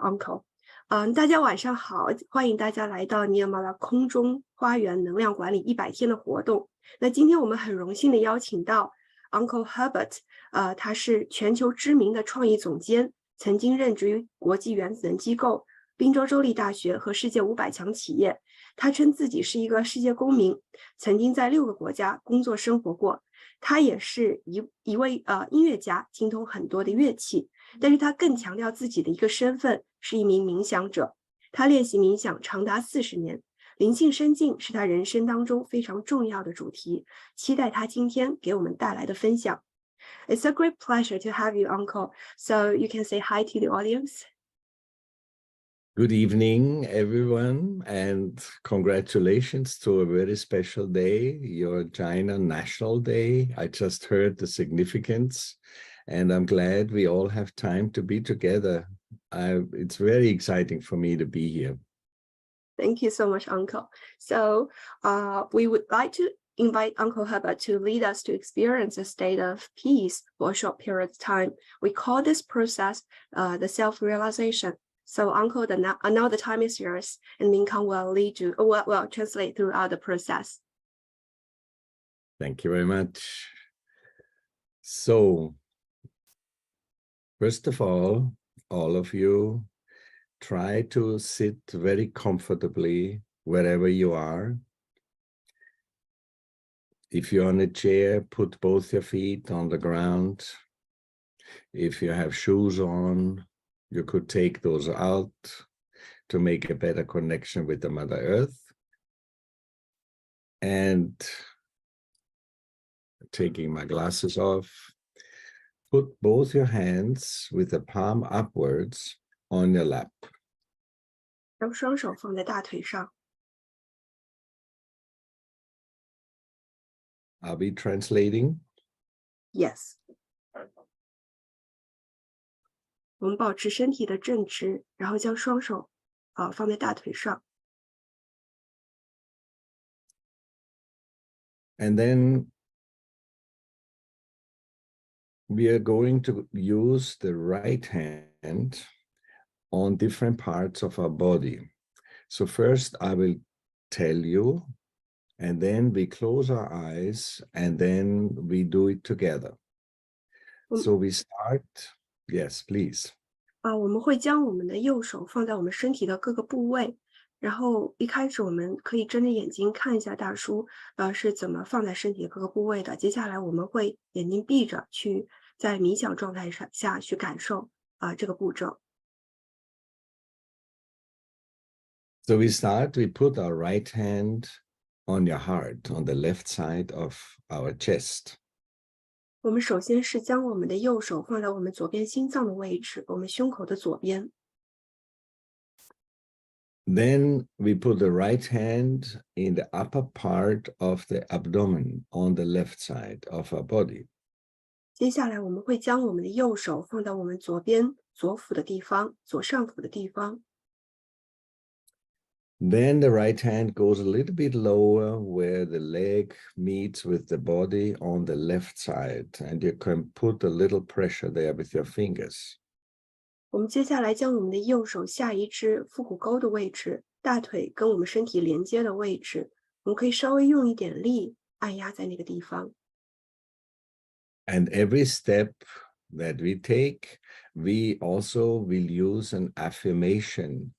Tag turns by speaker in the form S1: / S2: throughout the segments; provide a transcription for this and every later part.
S1: Uncle，大家晚上好，欢迎大家来到尼尔马拉空中花园能量管理100天的活动。那今天我们很荣幸的邀请到 Uncle Herbert，他是全球知名的创意总监，曾经任职于国际原子能机构、宾州州立大学和世界500强企业。他称自己是一个世界公民，曾经在6个国家工作生活过。他也是一位音乐家，精通很多的乐器。但是他更强调自己的一个身份是一名冥想者，他练习冥想长达40年，灵性深进是他人生当中非常重要的主题，期待他今天给我们带来的分享。It's a great pleasure to have you, Uncle. So you can say hi to the audience.
S2: Good evening, everyone, and congratulations to a very special day, your China National Day. I just heard the significance. And I'm glad we all have time to be together. It's very exciting for me to be here.
S1: Thank you so much, Uncle. So we would like to invite Uncle Herbert to lead us to experience a state of peace for a short period of time. We call this process the self-realization. So Uncle, now the time is yours, and Minkan will lead you, will translate throughout the process.
S2: Thank you very much. So, first of all of you, try to sit very comfortably wherever you are. If you're on a chair, put both your feet on the ground. If you have shoes on, you could take those out to make a better connection with the Mother Earth. And taking my glasses off, put both your hands with the palm upwards on your lap.
S1: 让双手放在大腿上。
S2: Are we translating?
S1: Yes. 我们保持身体的正直，然后将双手放在大腿上。
S2: And then we are going to use the right hand on different parts of our body. So first I will tell you, and then we close our eyes, and then we do it together. So we start, yes, please.
S1: 我们会将我们的右手放在我们身体的各个部位，然后一开始我们可以睁着眼睛看一下大叔是怎么放在身体的各个部位的。接下来我们会眼睛闭着去在冥想状态下去感受这个步骤。
S2: So we start, we put our right hand on your heart, on the left side of our chest.
S1: 我们首先是将我们的右手放在我们左边心脏的位置，我们胸口的左边。
S2: Then we put the right hand in the upper part of the abdomen on the left side of our body.
S1: 接下来我们会将我们的右手放在我们左边左腹的地方，左上腹的地方。
S2: Then the right hand goes a little bit lower where the leg meets with the body on the left side, and you can put a little pressure there with your fingers.
S1: 我们接下来将我们的右手下移至腹股沟的位置，大腿跟我们身体连接的位置，我们可以稍微用一点力按压在那个地方。
S2: And every step that we take, we also will use an affirmation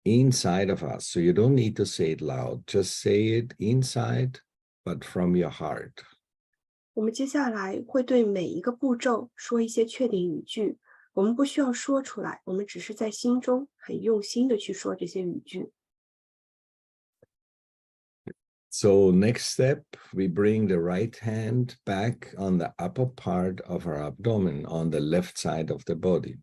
S2: inside of us. So you don't need to say it loud, just say it inside, but from your heart.
S1: 我们接下来会对每一个步骤说一些确定语句，我们不需要说出来，我们只是在心中很用心的去说这些语句。
S2: So next step, we bring the right hand back on the upper part of our abdomen on the left side of the body.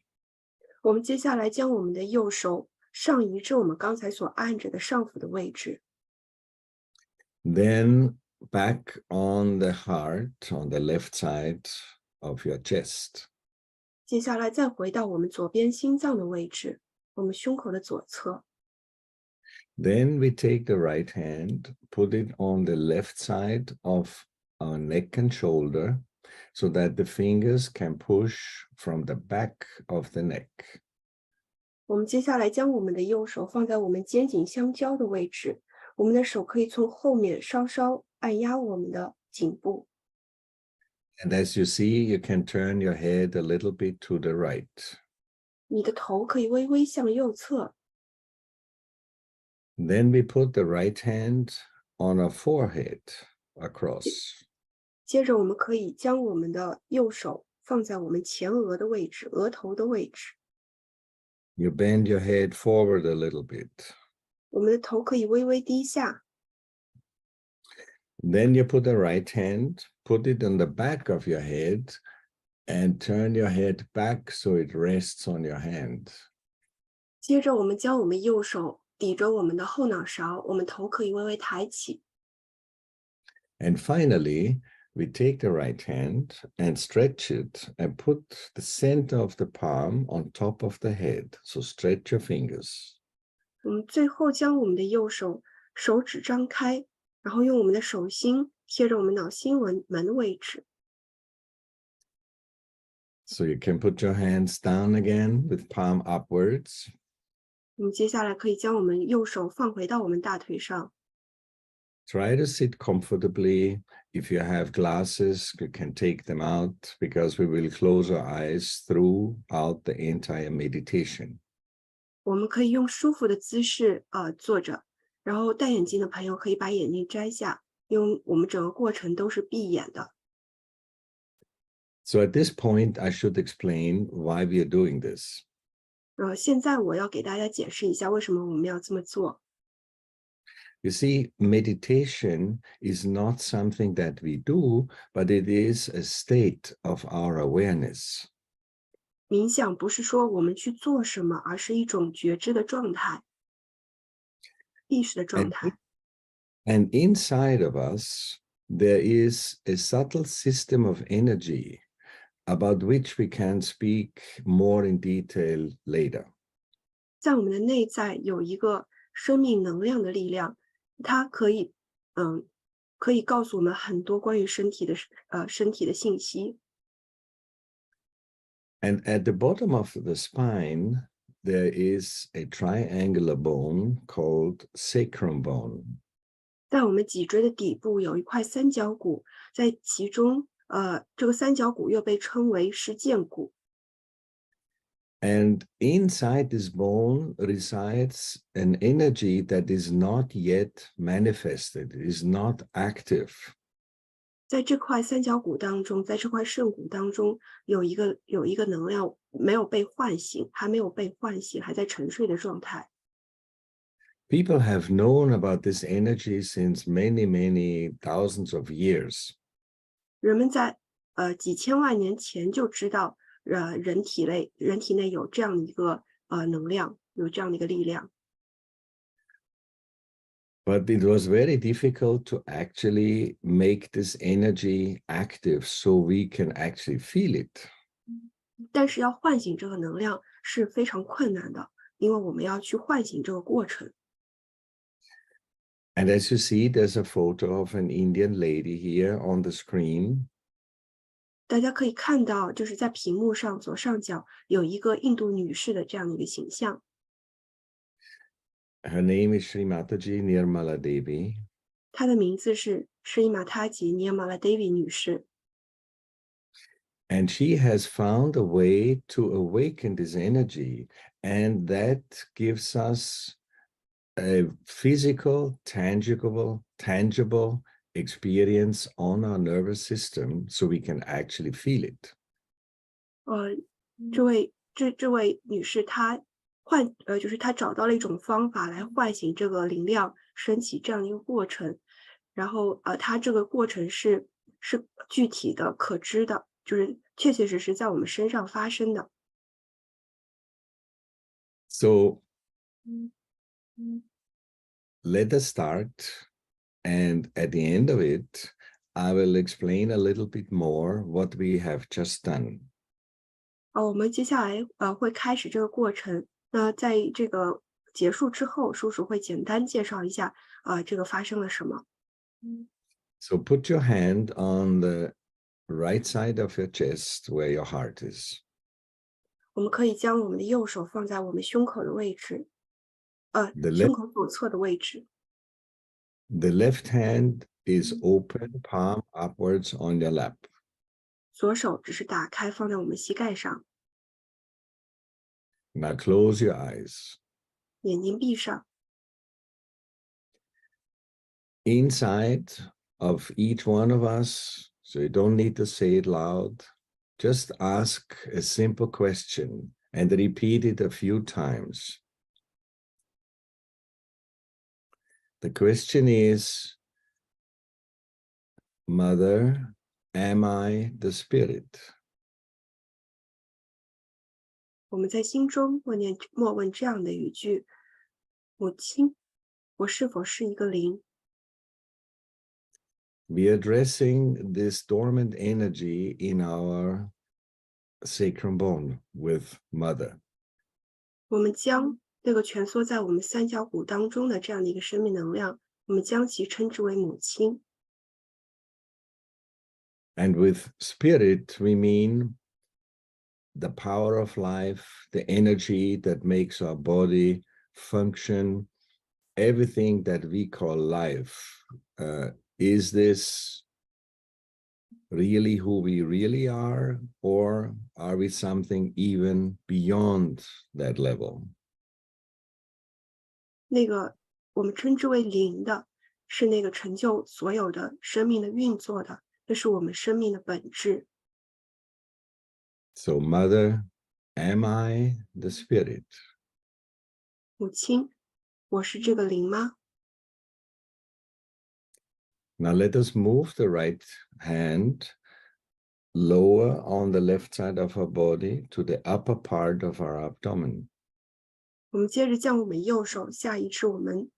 S1: 我们接下来将我们的右手上移至我们刚才所按着的上腹的位置。
S2: Then back on the heart on the left side of your chest.
S1: 接下来再回到我们左边心脏的位置，我们胸口的左侧。
S2: Then we take the right hand, put it on the left side of our neck and shoulder so that the fingers can push from the back of the neck.
S1: 我们接下来将我们的右手放在我们肩颈相交的位置，我们的手可以从后面稍稍按压我们的颈部。
S2: And as you see, you can turn your head a little bit to the right.
S1: 你的头可以微微向右侧。
S2: Then we put the right hand on our forehead across.
S1: 接着我们可以将我们的右手放在我们前额的位置，额头的位置。
S2: You bend your head forward a little bit.
S1: 我们的头可以微微低下。
S2: Then you put the right hand, put it on the back of your head, and turn your head back so it rests on your hand.
S1: 接着我们将我们右手抵着我们的后脑勺，我们头可以微微抬起。
S2: And finally, we take the right hand and stretch it and put the center of the palm on top of the head. So stretch your fingers.
S1: 我们最后将我们的右手手指张开，然后用我们的手心贴着我们脑心门的位置。
S2: So you can put your hands down again with palm upwards.
S1: 我们接下来可以将我们右手放回到我们大腿上。
S2: Try to sit comfortably. If you have glasses, you can take them out because we will close our eyes throughout the entire meditation.
S1: 我们可以用舒服的姿势坐着，然后戴眼镜的朋友可以把眼镜摘下，因为我们整个过程都是闭眼的。
S2: So at this point, I should explain why we are doing this.
S1: 现在我要给大家解释一下为什么我们要这么做。
S2: You see, meditation is not something that we do, but it is a state of our awareness.
S1: 冥想不是说我们去做什么，而是一种觉知的状态，意识的状态。
S2: And inside of us, there is a subtle system of energy about which we can speak more in detail later.
S1: 在我们的内在有一个生命能量的力量，它可以告诉我们很多关于身体的信息。
S2: And at the bottom of the spine, there is a triangular bone called sacrum bone.
S1: 在我们脊椎的底部有一块三角骨，在其中这个三角骨又被称为实践骨。
S2: And inside this bone resides an energy that is not yet manifested, is not active.
S1: 在这块三角骨当中，在这块肾骨当中，有一个能量没有被唤醒，还没有被唤醒，还在沉睡的状态。
S2: People have known about this energy since many, many thousands of years.
S1: 人们在几千万年前就知道，人体内有这样的一个能量，有这样的一个力量。
S2: But it was very difficult to actually make this energy active so we can actually feel it.
S1: 但是要唤醒这个能量是非常困难的，因为我们要去唤醒这个过程。
S2: And as you see, there's a photo of an Indian lady here on the screen.
S1: 大家可以看到，就是在屏幕上左上角有一个印度女士的这样的一个形象。
S2: Her name is Srimataji Nirmala Devi.
S1: 她的名字是施玛塔吉尼尔马拉 Devi 女士。
S2: And she has found a way to awaken this energy, and that gives us a physical, tangible experience on our nervous system so we can actually feel it.
S1: 这位女士她就是她找到了一种方法来唤醒这个灵量升起这样一个过程，然后她这个过程是具体的可知的，就是确确实实在我们身上发生的。
S2: So let us start, and at the end of it, I will explain a little bit more what we have just done.
S1: 我们接下来会开始这个过程。那在这个结束之后，叔叔会简单介绍一下这个发生了什么。
S2: So put your hand on the right side of your chest where your heart is.
S1: 我们可以将我们的右手放在我们胸口的位置，The 胸
S2: left,
S1: 口左侧的位置。
S2: the left hand is open, palm upwards on your lap.
S1: 左手只是打开放在我们膝盖上，
S2: Now close your eyes.
S1: 眼睛闭上。
S2: Inside of each one of us, so you don't need to say it loud, just ask a simple question and repeat it a few times. The question is, Mother, am I the spirit?
S1: 我们在心中默问这样的语句：母亲，我是否是一个灵？
S2: We are addressing this dormant energy in our sacrum bone with Mother.
S1: 我们将这个蜷缩在我们三角骨当中的这样的一个生命能量，我们将其称之为母亲。
S2: And with spirit, we mean the power of life, the energy that makes our body function, everything that we call life. Is this really who we really are, or are we something even beyond that level?
S1: 那个我们称之为灵的，是那个成就所有的生命的运作的，这是我们生命的本质。
S2: So, Mother, am I the spirit?
S1: 母亲，我是这个灵吗？
S2: Now let us move the right hand lower on the left side of our body to the upper part of our abdomen.
S1: 我们接着将我们右手下移至我们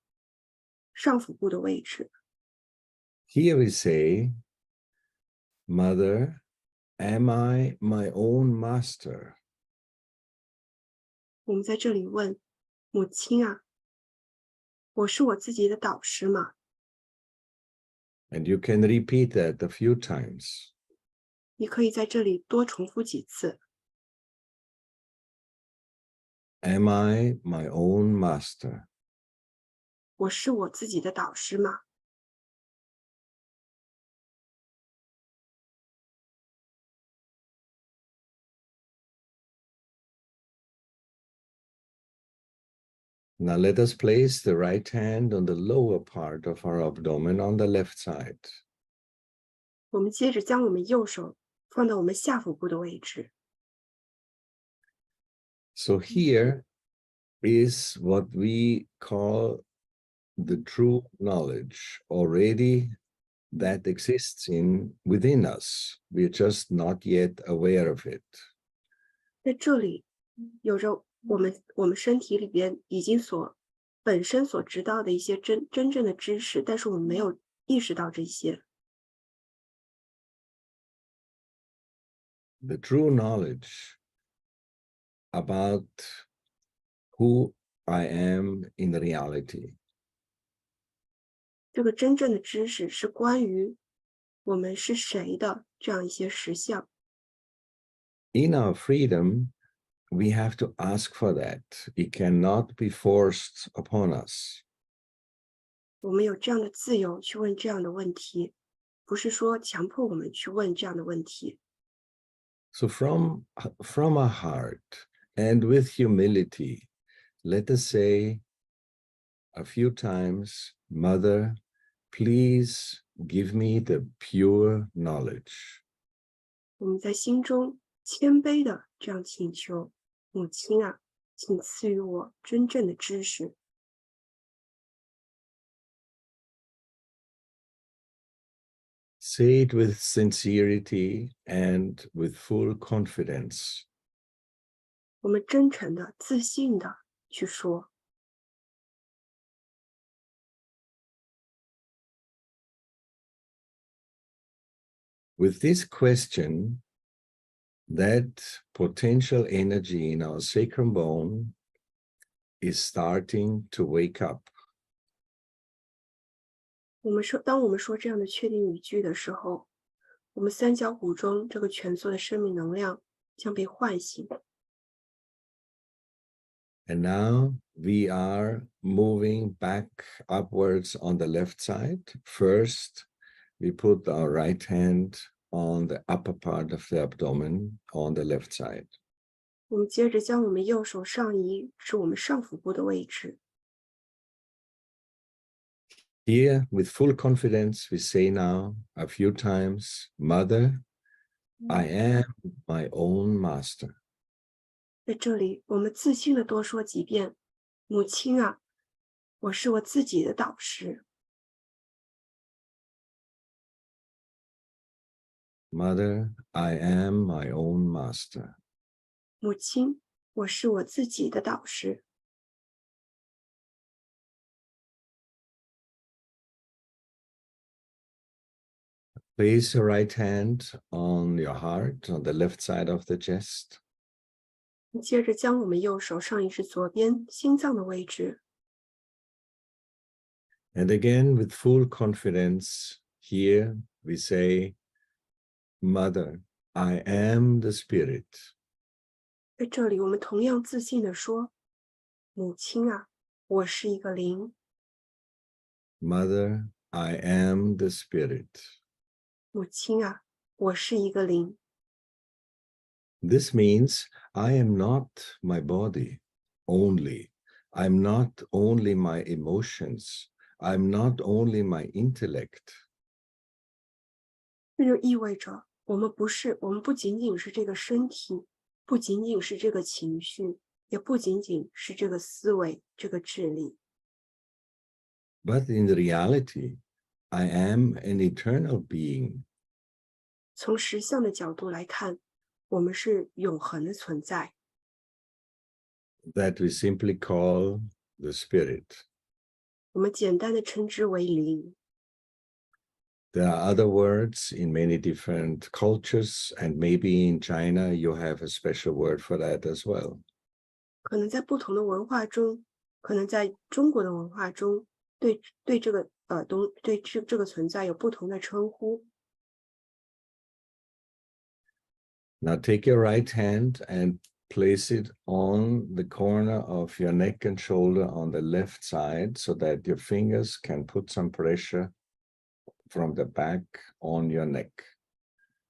S1: 上腹部的位置。
S2: Here we say, Mother, am I my own master?
S1: 我们在这里问母亲啊，我是我自己的导师吗？
S2: And you can repeat that a few times.
S1: 你可以在这里多重复几次。
S2: Am I my own master?
S1: 我是我自己的导师吗？
S2: Now let us place the right hand on the lower part of our abdomen on the left side.
S1: 我们接着将我们右手放到我们下腹部的位置。
S2: So here is what we call the true knowledge already that exists within us. We're just not yet aware of it.
S1: 在这里有着我们身体里边已经本身所知道的一些真正的知识，但是我们没有意识到这些。
S2: The true knowledge about who I am in reality.
S1: 这个真正的知识是关于我们是谁的这样一些实相。
S2: In our freedom, we have to ask for that. It cannot be forced upon us.
S1: 我们有这样的自由去问这样的问题，不是说强迫我们去问这样的问题。
S2: So from our heart and with humility, let us say a few times, Mother, please give me the pure knowledge.
S1: 我们在心中谦卑的这样请求，母亲啊，请赐予我真正的知识。
S2: Say it with sincerity and with full confidence.
S1: 我们真诚的、自信的去说。
S2: With this question, that potential energy in our sacrum bone is starting to wake up.
S1: 当我们说这样的确定语句的时候，我们三角骨中这个蜷缩的生命能量将被唤醒。
S2: And now we are moving back upwards on the left side. First, we put our right hand on the upper part of the abdomen on the left side.
S1: 我们接着将我们右手上移至我们上腹部的位置。
S2: Here, with full confidence, we say now a few times, Mother, I am my own master.
S1: 在这里，我们自信的多说几遍：母亲啊，我是我自己的导师。
S2: Mother, I am my own master.
S1: 母亲，我是我自己的导师。
S2: Place your right hand on your heart, on the left side of the chest.
S1: 接着将我们右手上移至左边心脏的位置。
S2: And again, with full confidence, here we say, Mother, I am the Spirit.
S1: 在这里，我们同样自信地说：母亲啊，我是一个灵。
S2: Mother, I am the Spirit.
S1: 母亲啊，我是一个灵。
S2: This means I am not my body only. I'm not only my emotions. I'm not only my intellect.
S1: 这就意味着我们不仅仅是这个身体，不仅仅是这个情绪，也不仅仅是这个思维、这个智力。
S2: But in reality, I am an eternal being.
S1: 从实相的角度来看，我们是永恒的存在。
S2: That we simply call the Spirit.
S1: 我们简单的称之为灵。
S2: There are other words in many different cultures, and maybe in China you have a special word for that as well.
S1: 可能在不同的文化中，可能在中国的文化中，对这个这个存在有不同的称呼。
S2: Now take your right hand and place it on the corner of your neck and shoulder on the left side so that your fingers can put some pressure from the back on your neck.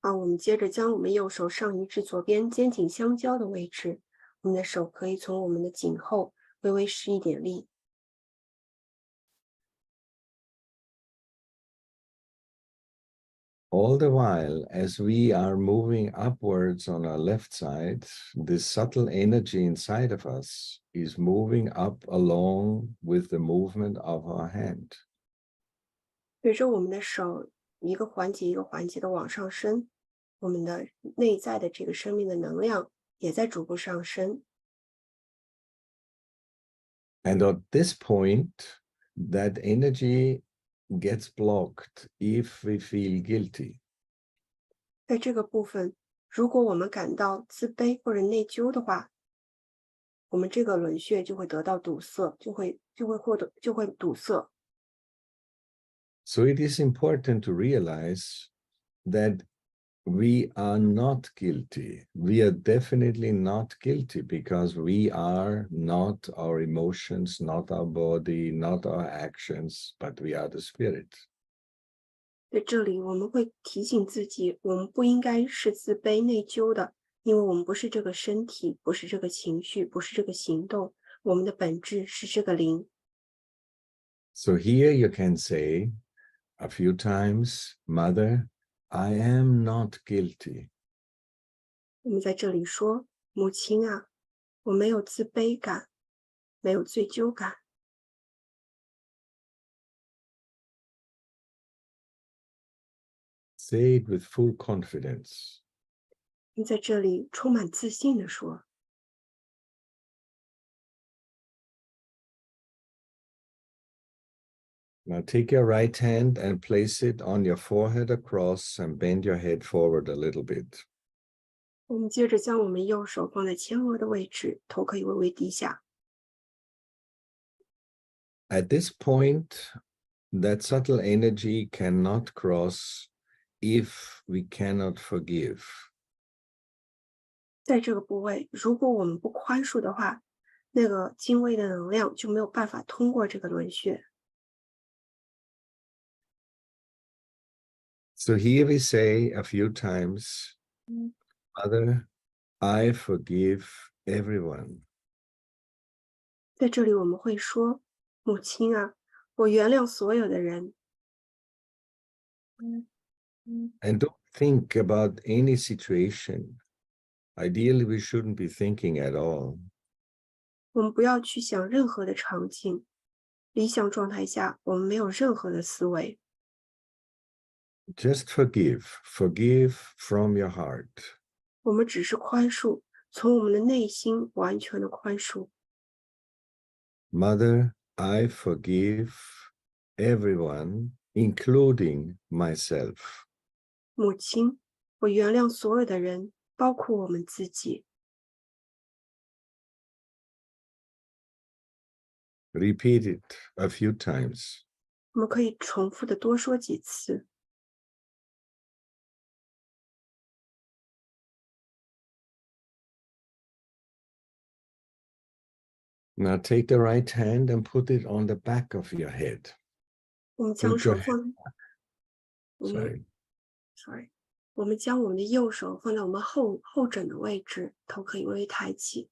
S1: 我们接着将我们右手上移至左边肩颈相交的位置，我们的手可以从我们的颈后微微施一点力。
S2: All the while, as we are moving upwards on our left side, this subtle energy inside of us is moving up along with the movement of our hand.
S1: 随着我们的手一个环节一个环节的往上升，我们的内在的这个生命的能量也在逐步上升。
S2: And at this point, that energy gets blocked if we feel guilty.
S1: 在这个部分，如果我们感到自卑或者内疚的话，我们这个轮穴就会得到堵塞，就会堵塞。
S2: So it is important to realize that we are not guilty. We are definitely not guilty because we are not our emotions, not our body, not our actions, but we are the Spirit.
S1: 在这里，我们会提醒自己，我们不应该是自卑内疚的，因为我们不是这个身体，不是这个情绪，不是这个行动，我们的本质是这个灵。
S2: So here you can say a few times, Mother, I am not guilty.
S1: 我们在这里说，母亲啊，我没有自卑感，没有罪疚感。
S2: Say it with full confidence.
S1: 你在这里充满自信地说。
S2: Now take your right hand and place it on your forehead across and bend your head forward a little bit.
S1: 我们接着将我们右手放在前额的位置，头可以微微低下。
S2: At this point, that subtle energy cannot cross if we cannot forgive.
S1: 在这个部位，如果我们不宽恕的话，那个精微的能量就没有办法通过这个轮穴。
S2: So here we say a few times, Mother, I forgive everyone.
S1: 在这里我们会说，母亲啊，我原谅所有的人。
S2: And don't think about any situation. Ideally, we shouldn't be thinking at all.
S1: 我们不要去想任何的场景，理想状态下，我们没有任何的思维。
S2: Just forgive. Forgive from your heart.
S1: 我们只是宽恕，从我们的内心完全的宽恕。
S2: Mother, I forgive everyone, including myself.
S1: 母亲，我原谅所有的人，包括我们自己。
S2: Repeat it a few times.
S1: 我们可以重复的多说几次。
S2: Now take the right hand and put it on the back of your head.
S1: 我们将
S2: Put
S1: 手
S2: your
S1: 放，我们 sorry，我们将我们的右手放在我们后枕的位置，头可以微微抬起。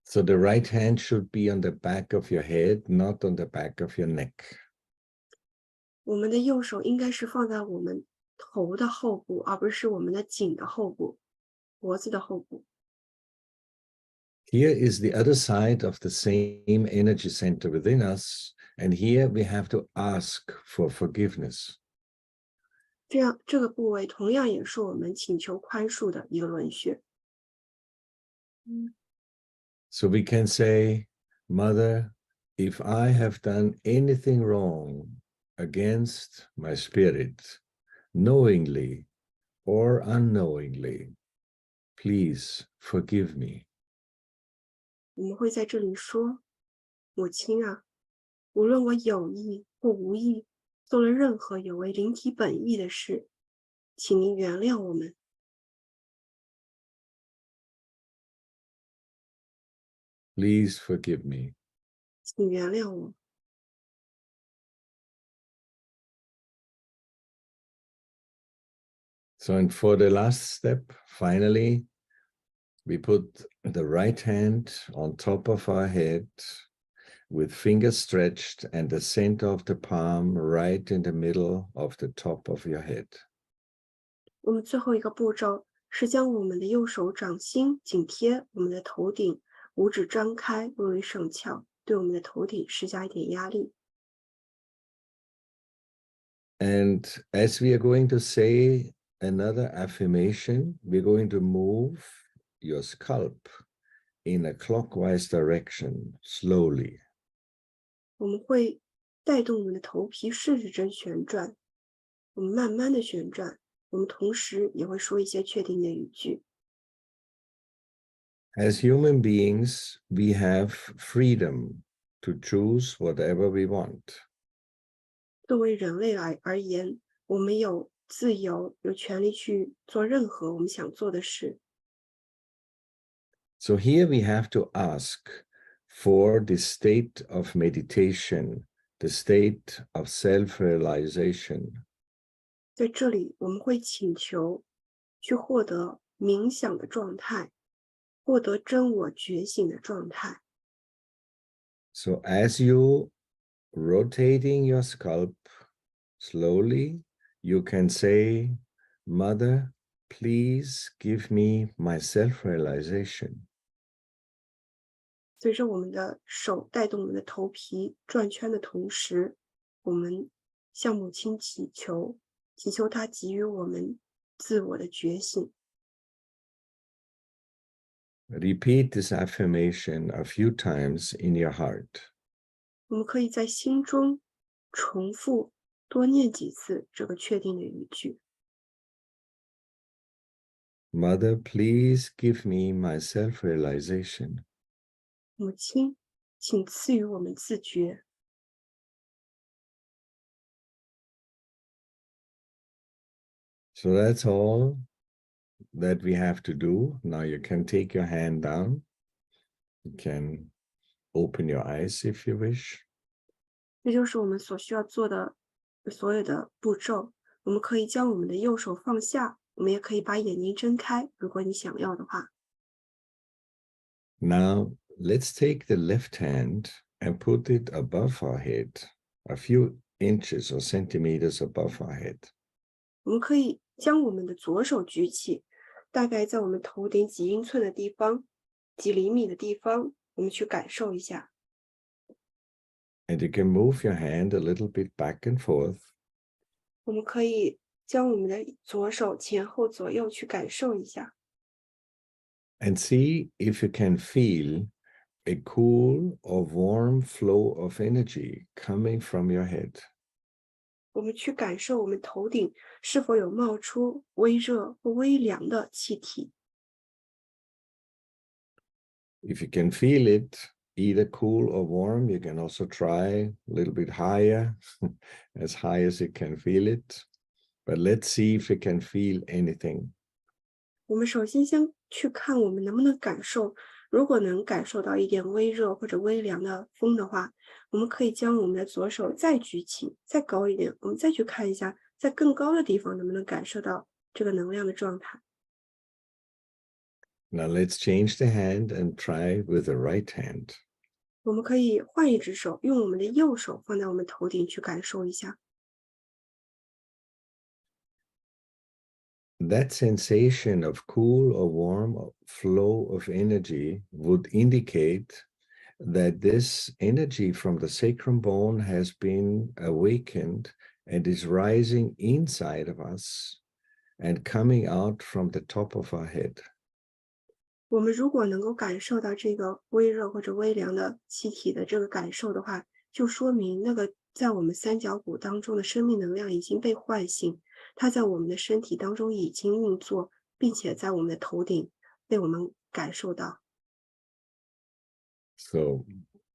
S2: So the right hand should be on the back of your head, not on the back of your neck.
S1: 我们的右手应该是放在我们头的后部，而不是我们的颈的后部，脖子的后部。
S2: Here is the other side of the same energy center within us, and here we have to ask for forgiveness.
S1: 这样，这个部位同样也是我们请求宽恕的一个轮穴。
S2: So we can say, Mother, if I have done anything wrong against my spirit, knowingly or unknowingly, please forgive me.
S1: 我们会在这里说：“母亲啊，无论我有意或无意做了任何有违灵体本意的事，请您原谅我们。”
S2: Please forgive me.
S1: 请原谅我。
S2: So, and for the last step, finally, we put the right hand on top of our head with fingers stretched and the center of the palm right in the middle of the top of your head.
S1: 我们最后一个步骤是将我们的右手掌心紧贴我们的头顶，五指张开，微微上翘，对我们的头顶施加一点压力。
S2: And as we are going to say another affirmation, we're going to move your scalp in a clockwise direction slowly.
S1: 我们会带动我们的头皮顺时针旋转，我们慢慢的旋转，我们同时也会说一些确定的语句。
S2: As human beings, we have freedom to choose whatever we want.
S1: 作为人类而言，我们有自由，有权利去做任何我们想做的事。
S2: So here we have to ask for the state of meditation, the state of self-realization.
S1: 在这里，我们会请求去获得冥想的状态，获得真我觉醒的状态。
S2: So as you rotating your scalp slowly, you can say, Mother, please give me my self-realization.
S1: 随着我们的手带动我们的头皮转圈的同时，我们向母亲祈求，祈求她给予我们自我的觉醒。
S2: Repeat this affirmation a few times in your heart.
S1: 我们可以在心中重复多念几次这个确定的语句。
S2: Mother, please give me my self-realization.
S1: 母亲，请赐予我们自觉。
S2: So that's all. that we have to do. Now you can take your hand down. You can open your eyes if you wish.
S1: 这就是我们所需要做的所有的步骤。我们可以将我们的右手放下，我们也可以把眼睛睁开，如果你想要的话。
S2: Now let's take the left hand and put it above our head, a few inches or centimeters above our head.
S1: 我们可以将我们的左手举起，大概在我们头顶几英寸的地方，几厘米的地方，我们去感受一下。
S2: And you can move your hand a little bit back and forth.
S1: 我们可以将我们的左手前后左右去感受一下。
S2: And see if you can feel a cool or warm flow of energy coming from your head.
S1: 我们去感受我们头顶是否有冒出微热或微凉的气体。
S2: If you can feel it, either cool or warm, you can also try a little bit higher, as high as you can feel it. But let's see if you can feel anything.
S1: 我们首先先去看我们能不能感受，如果能感受到一点微热或者微凉的风的话，我们可以将我们的左手再举起，再高一点，我们再去看一下，在更高的地方能不能感受到这个能量的状态。
S2: Now let's change the hand and try with the right hand.
S1: 我们可以换一只手，用我们的右手放在我们头顶去感受一下。
S2: That sensation of cool or warm flow of energy would indicate that this energy from the sacrum bone has been awakened and is rising inside of us and coming out from the top of our head.
S1: 我们如果能够感受到这个微热或者微凉的气体的这个感受的话，就说明那个在我们三角骨当中的生命能量已经被唤醒，它在我们的身体当中已经运作，并且在我们的头顶被我们感受到。
S2: So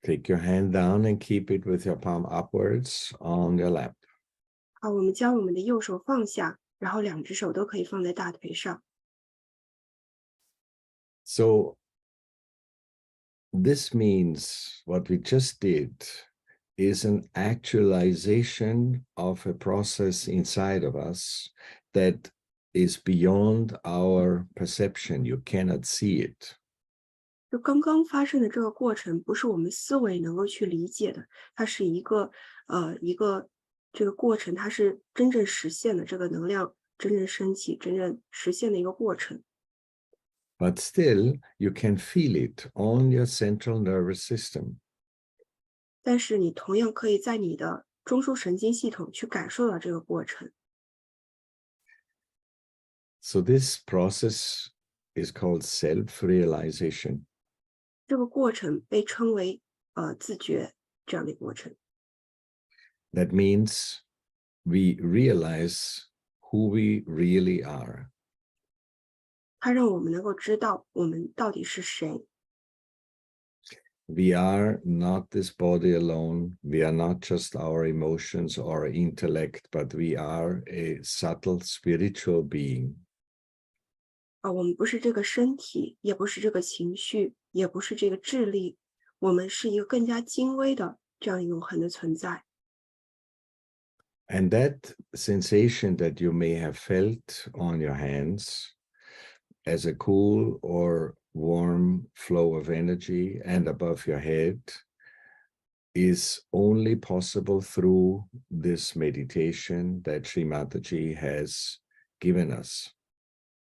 S2: take your hand down and keep it with your palm upwards on your lap.
S1: 好，我们将我们的右手放下，然后两只手都可以放在大腿上。
S2: So this means what we just did is an actualization of a process inside of us that is beyond our perception. You cannot see it.
S1: 就刚刚发生的这个过程，不是我们思维能够去理解的，它是一个这个过程，它是真正实现的这个能量真正升起、真正实现的一个过程。
S2: But still, you can feel it on your central nervous system.
S1: 但是你同样可以在你的中枢神经系统去感受到这个过程。
S2: So this process is called self-realization.
S1: 这个过程被称为自觉这样的一个过程。
S2: That means we realize who we really are.
S1: 它让我们能够知道我们到底是谁。
S2: We are not this body alone. We are not just our emotions or intellect, but we are a subtle spiritual being.
S1: 我们不是这个身体，也不是这个情绪，也不是这个智力，我们是一个更加精微的这样永恒的存在。
S2: And that sensation that you may have felt on your hands as a cool or warm flow of energy and above your head is only possible through this meditation that Sri Mataji has given us.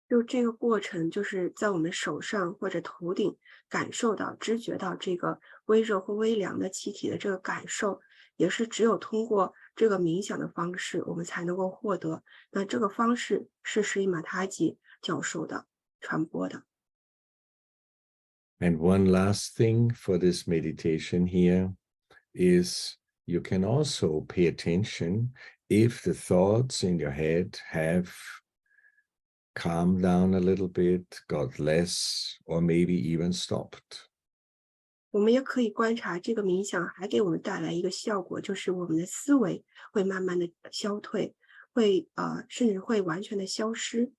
S1: 就这个过程，就是在我们手上或者头顶感受到、知觉到这个微热或微凉的气体的这个感受，也是只有通过这个冥想的方式，我们才能够获得。那这个方式是Sri Mataji教授的、传播的。
S2: And one last thing for this meditation here is you can also pay attention if the thoughts in your head have calmed down a little bit, got less, or maybe even stopped.
S1: 我们也可以观察这个冥想还给我们带来一个效果，就是我们的思维会慢慢的消退，会甚至会完全的消失。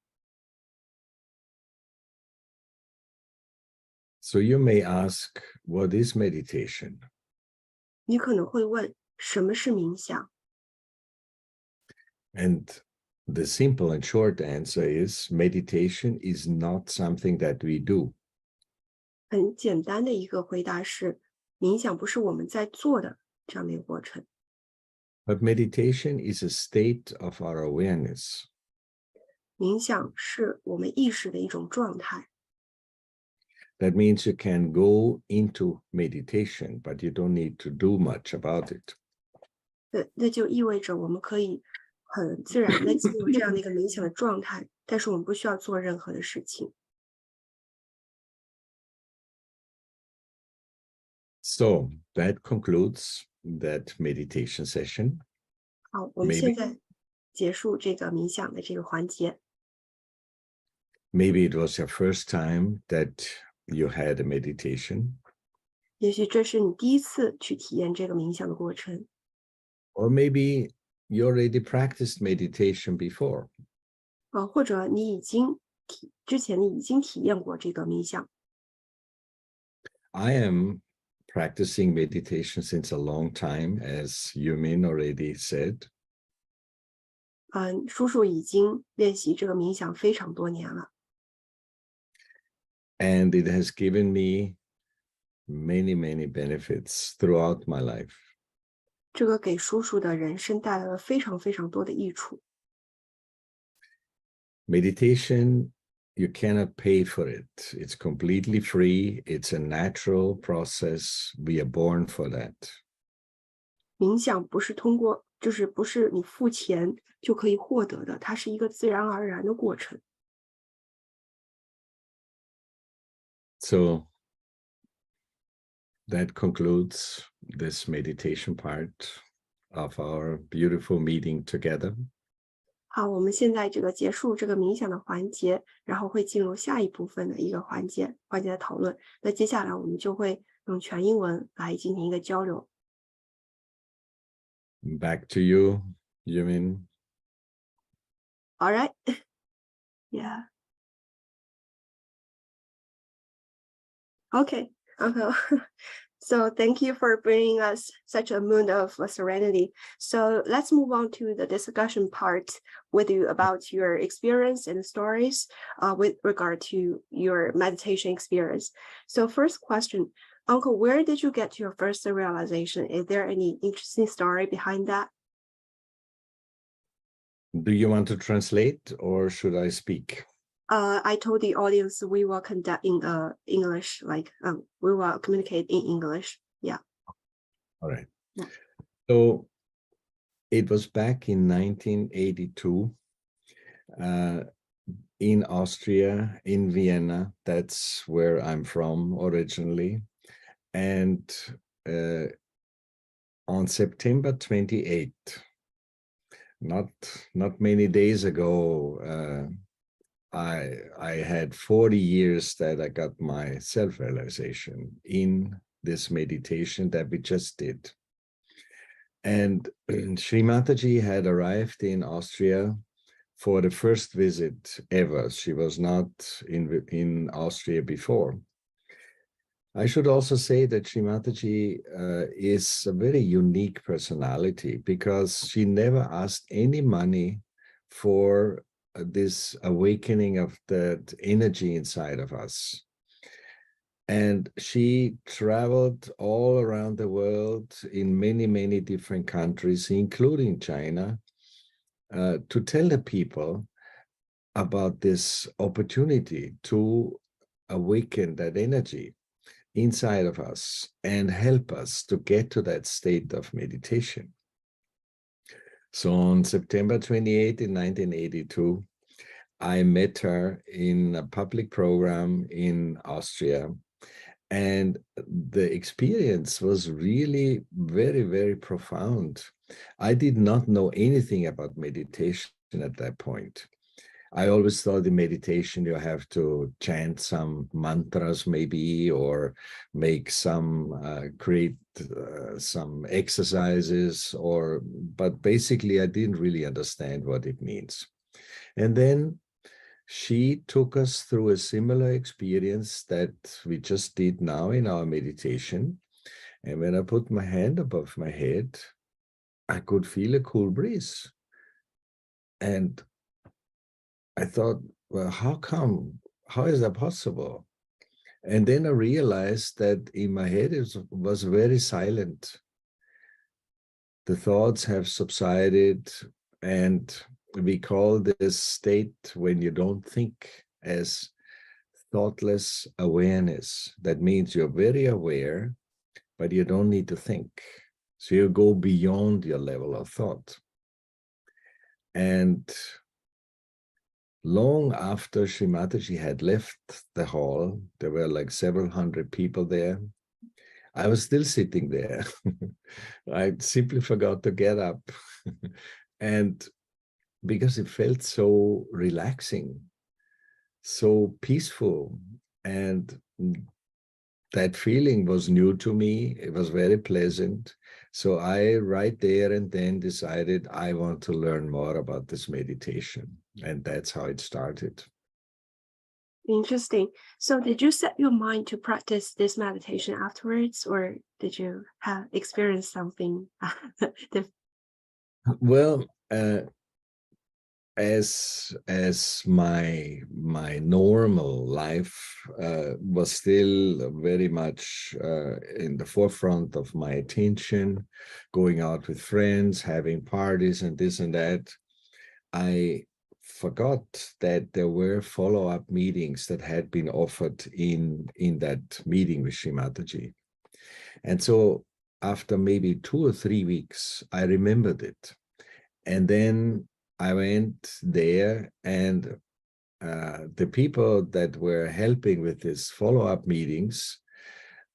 S2: So you may ask, what is meditation?
S1: 你可能会问，什么是冥想？
S2: And the simple and short answer is meditation is not something that we do.
S1: 很简单的一个回答是，冥想不是我们在做的这样的一个过程。
S2: But meditation is a state of our awareness.
S1: 冥想是我们意识的一种状态。
S2: That means you can go into meditation, but you don't need to do much about it.
S1: 那就意味着我们可以很自然的进入这样的一个冥想的状态，但是我们不需要做任何的事情。
S2: So that concludes that meditation session.
S1: 好，我们现在结束这个冥想的这个环节。
S2: Maybe it was your first time that you had a meditation.
S1: 也许这是你第一次去体验这个冥想的过程，
S2: Or maybe you already practiced meditation before.
S1: 或者你之前你已经体验过这个冥想。
S2: I am practicing meditation since a long time, as Yumin already said.
S1: 叔叔已经练习这个冥想非常多年了，
S2: And it has given me many, many benefits throughout my life.
S1: 这个给叔叔的人生带来了非常非常多的益处。
S2: Meditation, you cannot pay for it. It's completely free. It's a natural process. We are born for that.
S1: 冥想不是通过，就是不是你付钱就可以获得的，它是一个自然而然的过程。
S2: So that concludes this meditation part of our beautiful meeting together.
S1: 好，我们现在这个结束这个冥想的环节，然后会进入下一部分的一个环节的讨论。那接下来我们就会用全英文来进行一个交流。
S2: Back to you, Yumin.
S1: All right. Yeah. Okay. So thank you for bringing us such a mood of serenity. So let's move on to the discussion part with you about your experience and stories with regard to your meditation experience. So first question, Uncle, where did you get your first realization? Is there any interesting story behind that?
S2: Do you want to translate or should I speak?
S1: I told the audience we will conduct in English, like we will communicate in English. Yeah.
S2: All right.
S1: Yeah.
S2: So it was back in 1982 in Austria, in Vienna. That's where I'm from originally. And on September 28th, not many days ago, I had 40 years that I got my self-realization in this meditation that we just did. And Sri Mataji had arrived in Austria for the first visit ever. She was not in Austria before. I should also say that Sri Mataji is a very unique personality because she never asked any money for this awakening of that energy inside of us. And she traveled all around the world in many, many different countries, including China, to tell the people about this opportunity to awaken that energy inside of us and help us to get to that state of meditation. So on September 28 in 1982, I met her in a public program in Austria, and the experience was really very, very profound. I did not know anything about meditation at that point. I always thought in meditation you have to chant some mantras maybe, or make some, create some exercises, but basically I didn't really understand what it means. And then she took us through a similar experience that we just did now in our meditation. And when I put my hand above my head, I could feel a cool breeze. And I thought, well, how come? How is that possible? And then I realized that in my head it was very silent. The thoughts have subsided, and we call this state when you don't think as thoughtless awareness. That means you're very aware, but you don't need to think. So you go beyond your level of thought. And long after Sri Mataji had left the hall, there were like several hundred people there. I was still sitting there. I simply forgot to get up. And because it felt so relaxing, so peaceful, and that feeling was new to me. It was very pleasant. So I right there and then decided I want to learn more about this meditation. And that's how it started.
S1: Interesting. So did you set your mind to practice this meditation afterwards, or did you have experienced something?
S2: Well, as my normal life was still very much in the forefront of my attention, going out with friends, having parties and this and that, I forgot that there were follow-up meetings that had been offered in that meeting with Sri Mataji. And so after maybe 2 or 3 weeks, I remembered it. And then I went there, and the people that were helping with these follow-up meetings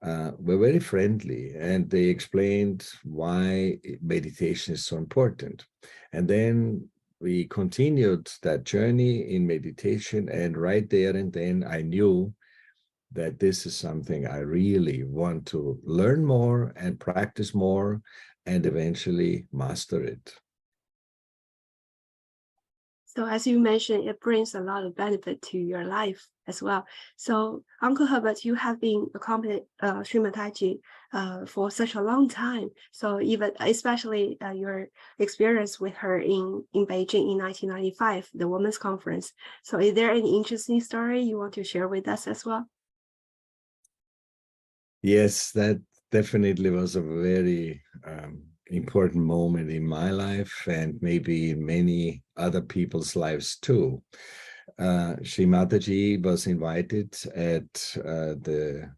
S2: were very friendly, and they explained why meditation is so important. And then we continued that journey in meditation, and right there and then I knew that this is something I really want to learn more and practice more and eventually master it.
S1: So as you mentioned, it brings a lot of benefit to your life as well. So Uncle Herbert, you have been accompanied Sri Mataji for such a long time. So even especially your experience with her in Beijing in 1995, the Women's Conference. So is there any interesting story you want to share with us as well?
S2: Yes, that definitely was a very important moment in my life, and maybe in many other people's lives too. Sri Mataji was invited at the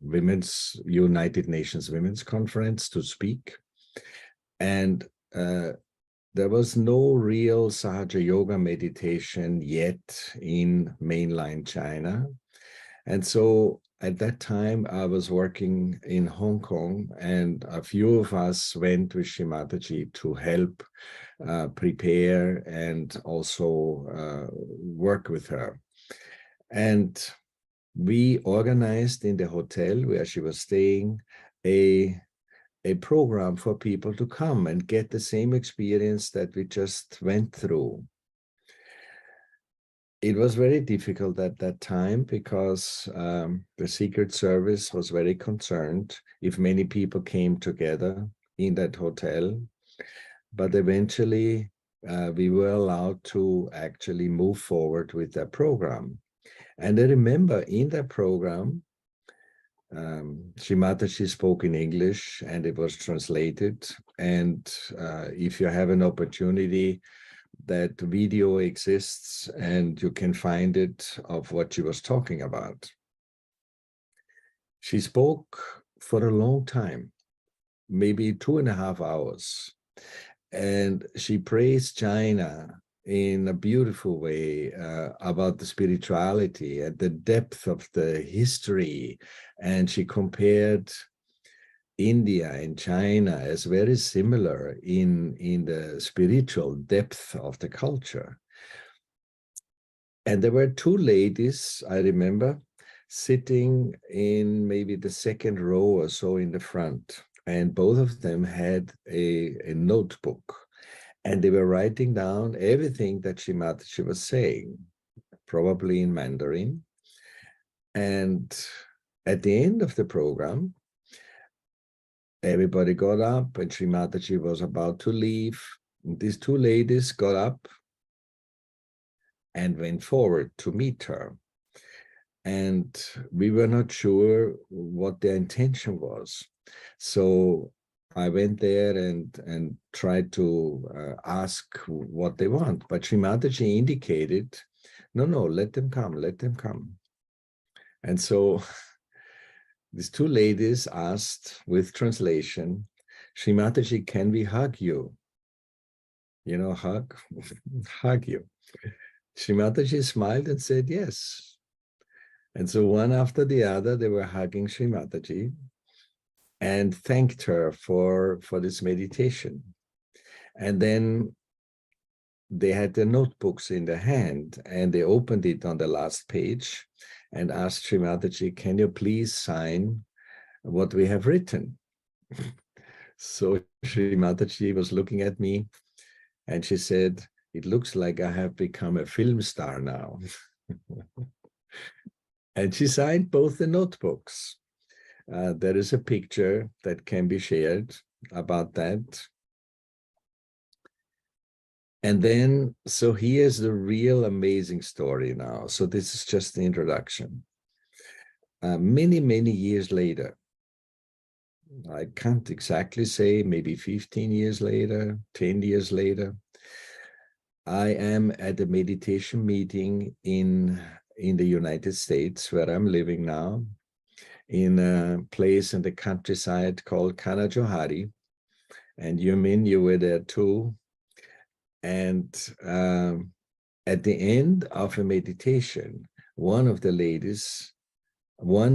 S2: United Nations Women's Conference to speak. And there was no real Sahaja Yoga meditation yet in mainland China. And so at that time, I was working in Hong Kong, and a few of us went with Sri Mataji to help prepare and also work with her. And we organized in the hotel where she was staying a program for people to come and get the same experience that we just went through. It was very difficult at that time because the Secret Service was very concerned if many people came together in that hotel. But eventually, we were allowed to actually move forward with that program. And I remember in that program, Sri Mataji spoke in English and it was translated. And if you have an opportunity, that video exists and you can find it of what she was talking about. She spoke for a long time, maybe 2.5 hours, and she praised China in a beautiful way about the spirituality and the depth of the history. And she compared India and China as very similar in the spiritual depth of the culture. And there were 2 ladies, I remember, sitting in maybe the second row or so in the front. And both of them had a notebook. And they were writing down everything that Sri Mataji was saying. probably in Mandarin. And at the end of the program, everybody got up and Sri Mataji was about to leave. And these two ladies got up and went forward to meet her. And we were not sure what their intention was. So I went there and tried to ask what they want. But Sri Mataji indicated, no, let them come, let them come. And so these two ladies asked with translation, Sri Mataji, can we hug you? You know, hug, hug you. Sri Mataji smiled and said, yes. And so one after the other, they were hugging Sri Mataji and thanked her for this meditation. And then they had their notebooks in their hand and they opened it on the last page and asked Sri Mataji, can you please sign what we have written? So Sri Mataji was looking at me and she said, it looks like I have become a film star now. And she signed both the notebooks. There is a picture that can be shared about that. And then, so here's the real amazing story now. So this is just the introduction. Many, many years later, I can't exactly say, maybe 15 years later, 10 years later, I am at a meditation meeting in the United States, where I'm living now, in a place in the countryside called Kanajohari. And you were there too. And at the end of a meditation, one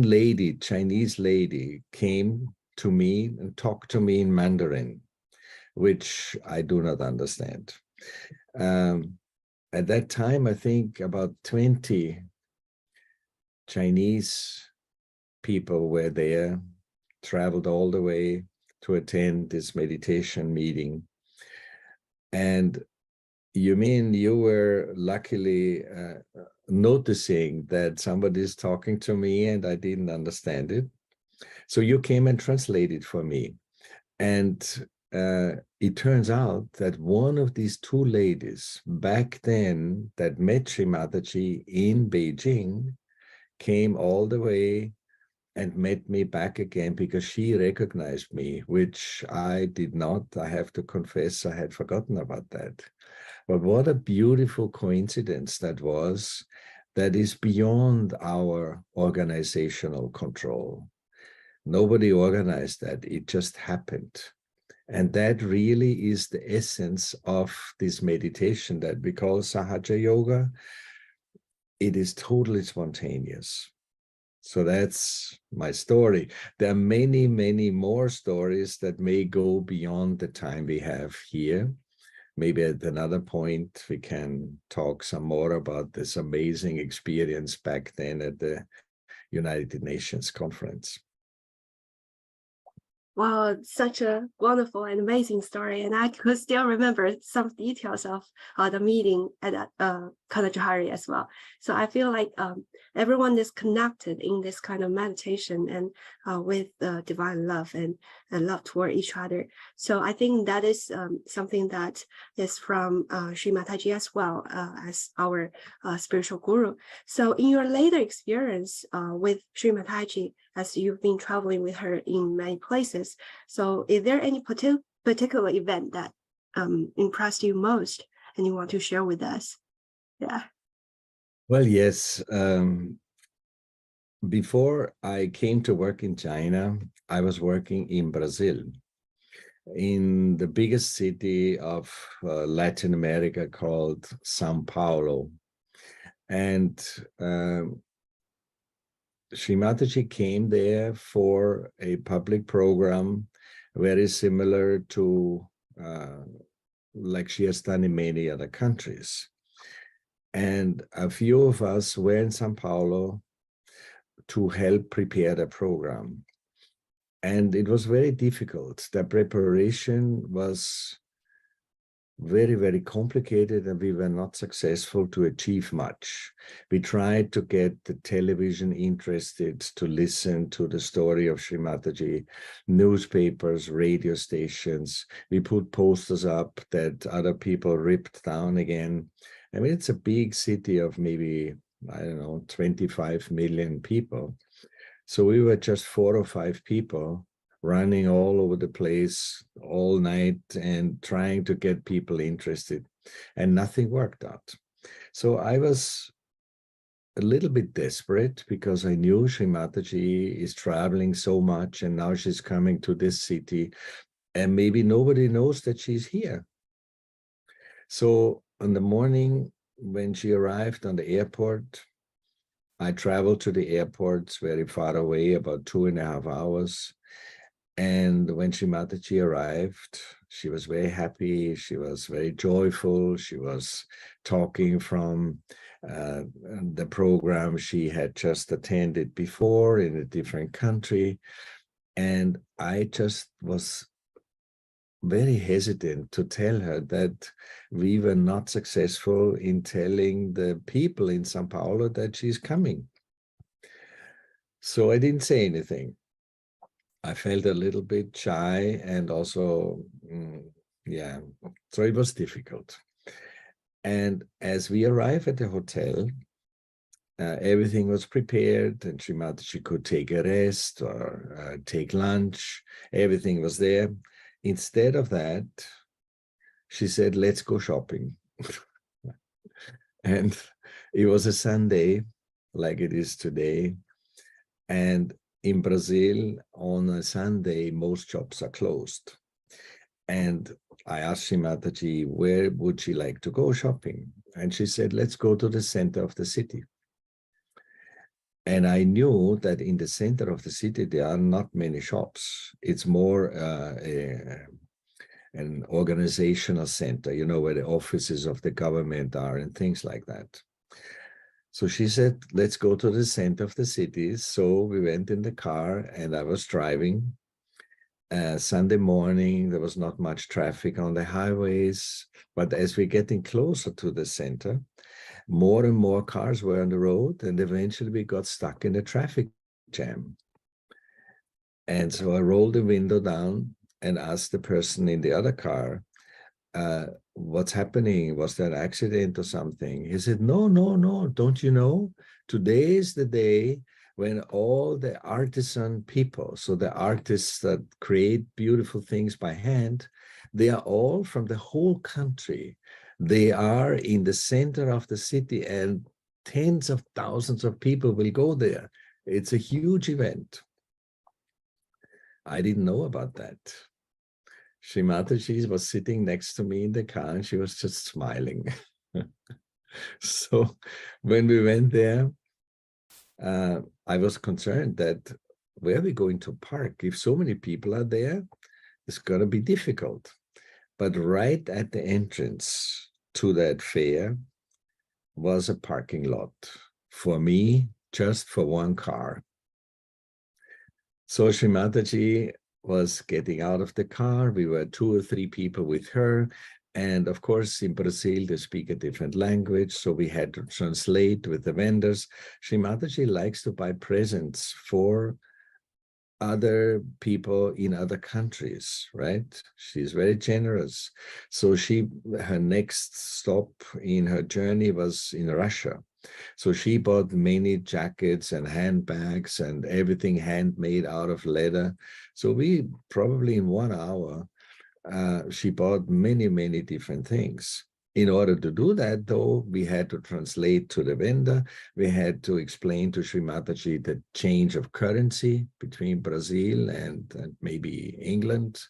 S2: lady, Chinese lady, came to me and talked to me in Mandarin, which I do not understand. At that time, I think about 20 Chinese people were there, traveled all the way to attend this meditation meeting. And you mean you were luckily noticing that somebody is talking to me and I didn't understand it. So you came and translated for me. And it turns out that one of these two ladies back then that met Sri Mataji in Beijing came all the way and met me back again because she recognized me, which I did not. I have to confess, I had forgotten about that. But what a beautiful coincidence that was, that is beyond our organizational control. Nobody organized that, it just happened. And that really is the essence of this meditation that we call Sahaja Yoga. It is totally spontaneous. So that's my story. There are many, many more stories that may go beyond the time we have here. Maybe at another point, we can talk some more about this amazing experience back then at the United Nations conference.
S1: Wow, such a wonderful and amazing story. And I could still remember some details of the meeting at Kanajohari as well. So I feel like everyone is connected in this kind of meditation and with divine love and love toward each other. So I think that is something that is from Sri Mataji as well as our spiritual guru. So in your later experience with Sri Mataji, as you've been traveling with her in many places, so is there any particular event that impressed you most and you want to share with us? Yeah.
S2: Well, yes. Before I came to work in China, I was working in Brazil, in the biggest city of Latin America called Sao Paulo. And Sri Mataji came there for a public program very similar to like she has done in many other countries. And a few of us were in Sao Paulo to help prepare the program. And it was very difficult. The preparation was very, very complicated, and we were not successful to achieve much. We tried to get the television interested to listen to the story of Sri Mataji, newspapers, radio stations. We put posters up that other people ripped down again. I mean, it's a big city of maybe, I don't know, 25 million people. So we were just 4 or 5 people running all over the place all night and trying to get people interested, and nothing worked out. So I was a little bit desperate because I knew Sri Mataji is traveling so much, and now she's coming to this city, and maybe nobody knows that she's here. So in the morning when she arrived on the airport, I traveled to the airport. It's very far away, about 2.5 hours. And when Sri Mataji arrived, she was very happy. She was very joyful. She was talking from the program she had just attended before in a different country. And I just was very hesitant to tell her that we were not successful in telling the people in Sao Paulo that she's coming. So I didn't say anything. I felt a little bit shy, and also, yeah, so it was difficult. And as we arrived at the hotel, everything was prepared, and Sri Mataji could take a rest or take lunch. Everything was there. Instead of that, she said, let's go shopping. And it was a Sunday, like it is today. And in Brazil, on a Sunday, most shops are closed. And I asked Sri Mataji, where would she like to go shopping? And she said, let's go to the center of the city. And I knew that in the center of the city, there are not many shops. It's more an organizational center, you know, where the offices of the government are and things like that. So she said, let's go to the center of the city. So we went in the car, and I was driving. Sunday morning, there was not much traffic on the highways. But as we're getting closer to the center, more and more cars were on the road, and eventually we got stuck in a traffic jam. And so I rolled the window down and asked the person in the other car, what's happening? Was there an accident or something? He said, no, no, no. Don't you know? Today is the day when all the artisan people, so the artists that create beautiful things by hand, they are all from the whole country. They are in the center of the city, and tens of thousands of people will go there. It's a huge event. I didn't know about that. Sri Mataji was sitting next to me in the car, and she was just smiling. So when we went there, I was concerned that where are we going to park? If so many people are there, it's going to be difficult. But right at the entrance to that fair was a parking lot for me, just for one car. So Sri Mataji was getting out of the car. We were 2 or 3 people with her. And of course, in Brazil, they speak a different language. So we had to translate with the vendors. Sri Mataji likes to buy presents for other people in other countries, right? She's very generous. So her next stop in her journey was in Russia. So she bought many jackets and handbags and everything handmade out of leather. So we probably in 1 hour, she bought many, many different things. In order to do that, though, we had to translate to the vendor. We had to explain to Sri Mataji the change of currency between Brazil and maybe England.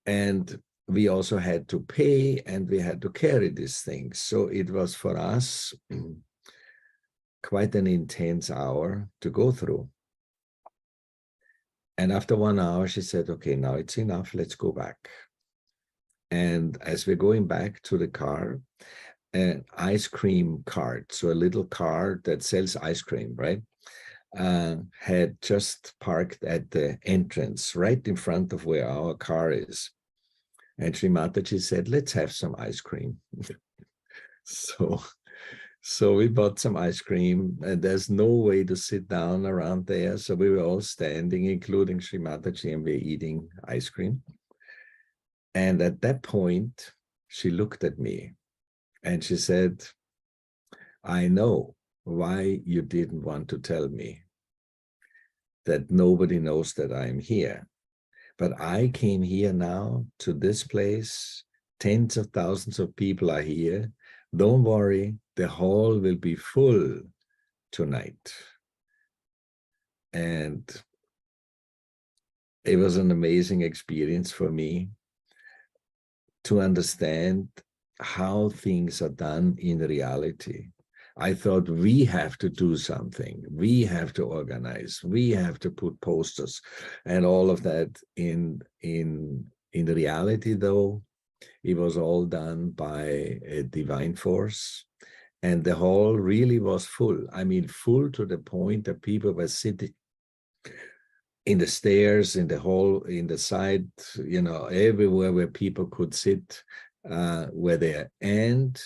S2: And we also had to pay, and we had to carry these things. So it was for us quite an intense hour to go through. And after 1 hour, she said, okay, now it's enough, let's go back. And as we're going back to the car, an ice cream cart, so a little car that sells ice cream, right, had just parked at the entrance right in front of where our car is. And Sri Mataji said, let's have some ice cream. So we bought some ice cream, and there's no way to sit down around there. So we were all standing, including Sri Mataji, and we're eating ice cream. And at that point, she looked at me and she said, I know why you didn't want to tell me that nobody knows that I'm here. But I came here now to this place. Tens of thousands of people are here. Don't worry, the hall will be full tonight. And it was an amazing experience for me to understand how things are done in reality. I thought we have to do something. We have to organize. We have to put posters and all of that. In reality, though, it was all done by a divine force. And the hall really was full. I mean, full to the point that people were sitting in the stairs, in the hall, in the side, you know, everywhere where people could sit were there. And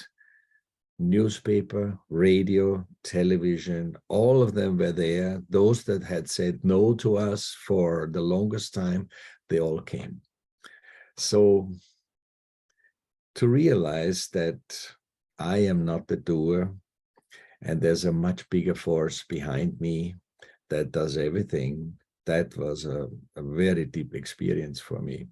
S2: newspaper, radio, television, all of them were there. Those that had said no to us for the longest time, they all came. So to realize that I am not the doer, and there's a much bigger force behind me that does everything, that was a very deep experience for me.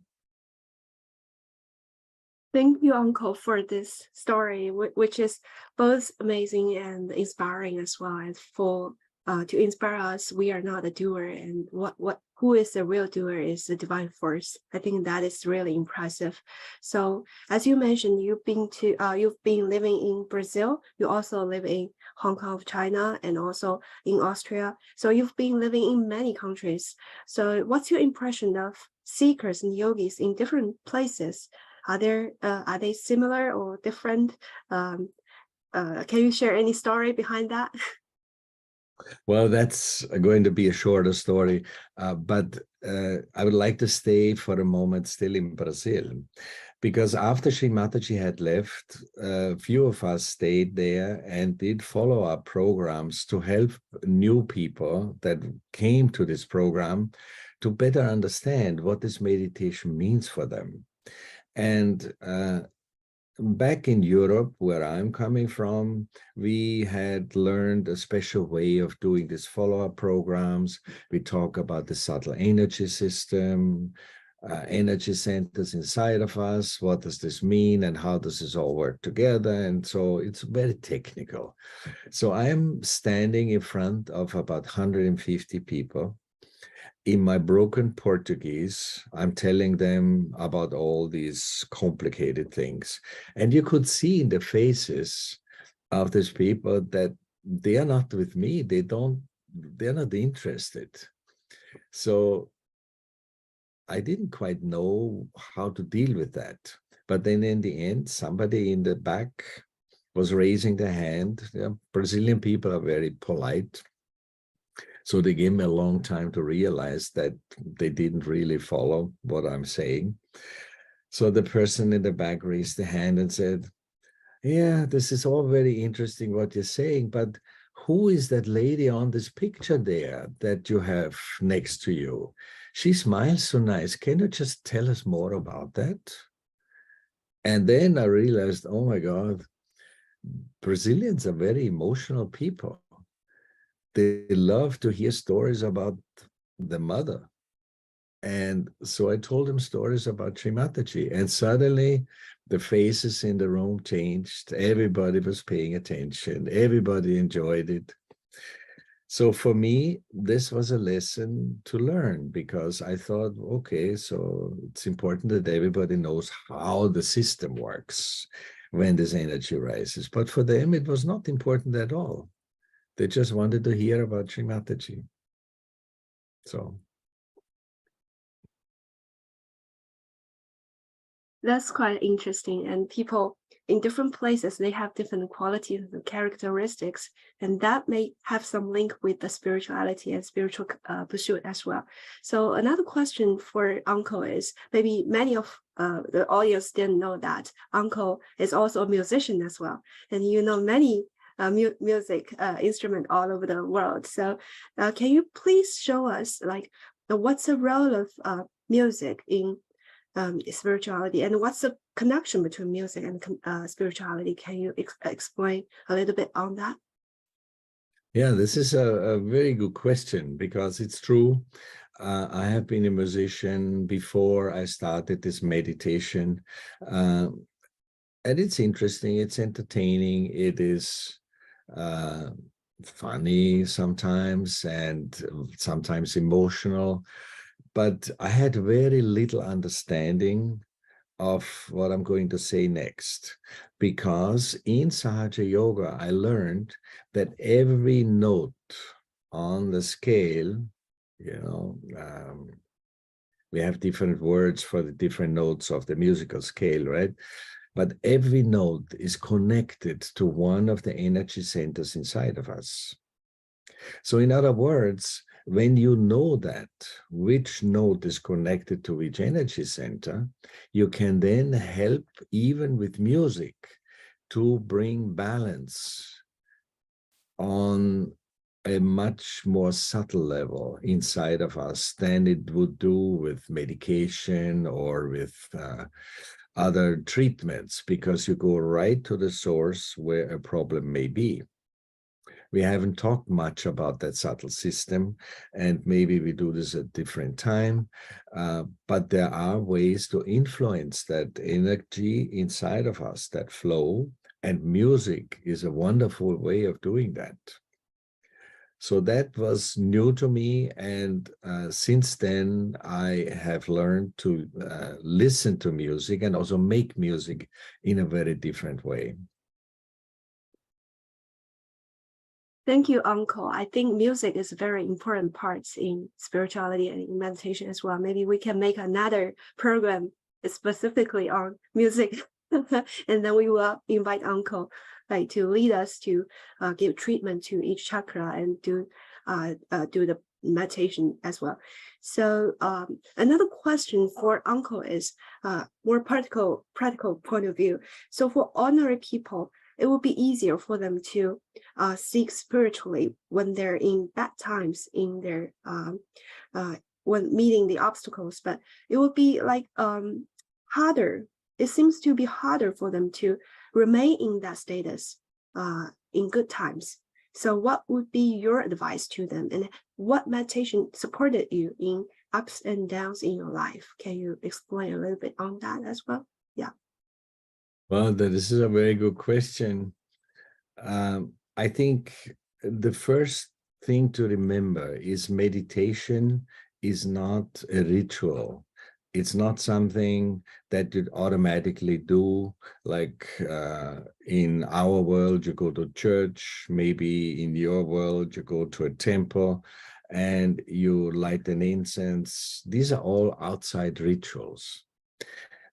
S1: Thank you, Uncle, for this story, which is both amazing and inspiring as well as full to inspire us. We are not a doer, and who is the real doer is the divine force. I think that is really impressive. So, as you mentioned, you've been living in Brazil. You also live in Hong Kong, China, and also in Austria. So you've been living in many countries. So, what's your impression of seekers and yogis in different places? Are they similar or different? Can you share any story behind that?
S2: Well, that's going to be a shorter story, but I would like to stay for a moment still in Brazil, because after Sri Mataji had left, a few of us stayed there and did follow-up programs to help new people that came to this program to better understand what this meditation means for them. And back in Europe, where I'm coming from, we had learned a special way of doing these follow-up programs. We talk about the subtle energy system, energy centers inside of us. What does this mean and how does this all work together? And so it's very technical. So I'm standing in front of about 150 people. In my broken Portuguese, I'm telling them about all these complicated things. And you could see in the faces of these people that they are not with me. They're not interested. So I didn't quite know how to deal with that. But then in the end, somebody in the back was raising their hand. Brazilian people are very polite. So they gave me a long time to realize that they didn't really follow what I'm saying. So the person in the back raised the hand and said, yeah, this is all very interesting what you're saying, but who is that lady on this picture there that you have next to you? She smiles so nice. Can you just tell us more about that? And then I realized, oh my God, Brazilians are very emotional people. They love to hear stories about the mother. And so I told them stories about Sri Mataji, and suddenly the faces in the room changed. Everybody was paying attention. Everybody enjoyed it. So for me, this was a lesson to learn, because I thought, okay, so it's important that everybody knows how the system works when this energy rises. But for them, it was not important at all. They just wanted to hear about Sri Mataji. So
S1: That's quite interesting. And people in different places, they have different qualities and characteristics, and that may have some link with the spirituality and spiritual pursuit as well. So another question for Uncle is, maybe many of the audience didn't know that Uncle is also a musician as well, and you know many music instrument all over the world. So can you please show us like what's the role of music in spirituality, and what's the connection between music and spirituality? Can you explain a little bit on that?
S2: Yeah, this is a very good question, because it's true. I have been a musician before I started this meditation. And it's interesting, it's entertaining, it is funny sometimes, and sometimes emotional. But I had very little understanding of what I'm going to say next, because in Sahaja Yoga, I learned that every note on the scale, you know, we have different words for the different notes of the musical scale, right? But every note is connected to one of the energy centers inside of us. So in other words, when you know that which note is connected to which energy center, you can then help, even with music, to bring balance on a much more subtle level inside of us than it would do with medication or with other treatments, because you go right to the source where a problem may be. We haven't talked much about that subtle system, and maybe we do this at a different time, but there are ways to influence that energy inside of us, that flow, and music is a wonderful way of doing that. So that was new to me, and since then I have learned to listen to music and also make music in a very different way.
S1: Thank you, Uncle. I think music is a very important part in spirituality and in meditation as well. Maybe we can make another program specifically on music, and then we will invite Uncle like to lead us to give treatment to each chakra and do the meditation as well. So another question for Uncle is more practical point of view. So for ordinary people, it will be easier for them to seek spiritually when they're in bad times in their when meeting the obstacles, but it will be like harder. It seems to be harder for them to remain in that status in good times. So what would be your advice to them, and what meditation supported you in ups and downs in your life? Can you explain a little bit on that as well? Yeah.
S2: Well, this is a very good question. I think the first thing to remember is meditation is not a ritual. It's not something that you automatically do, like in our world, you go to church, maybe in your world, you go to a temple and you light an incense. These are all outside rituals.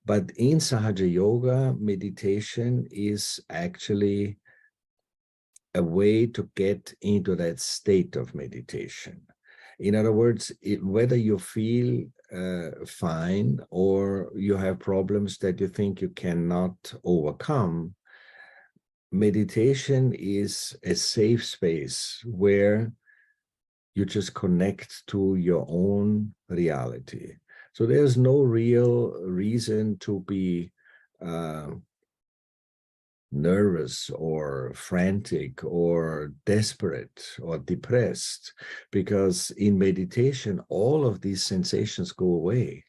S2: But in Sahaja Yoga, meditation is actually a way to get into that state of meditation. In other words, whether you feel fine or you have problems that you think you cannot overcome, meditation is a safe space where you just connect to your own reality. So there's no real reason to be nervous or frantic or desperate or depressed, because in meditation, all of these sensations go away.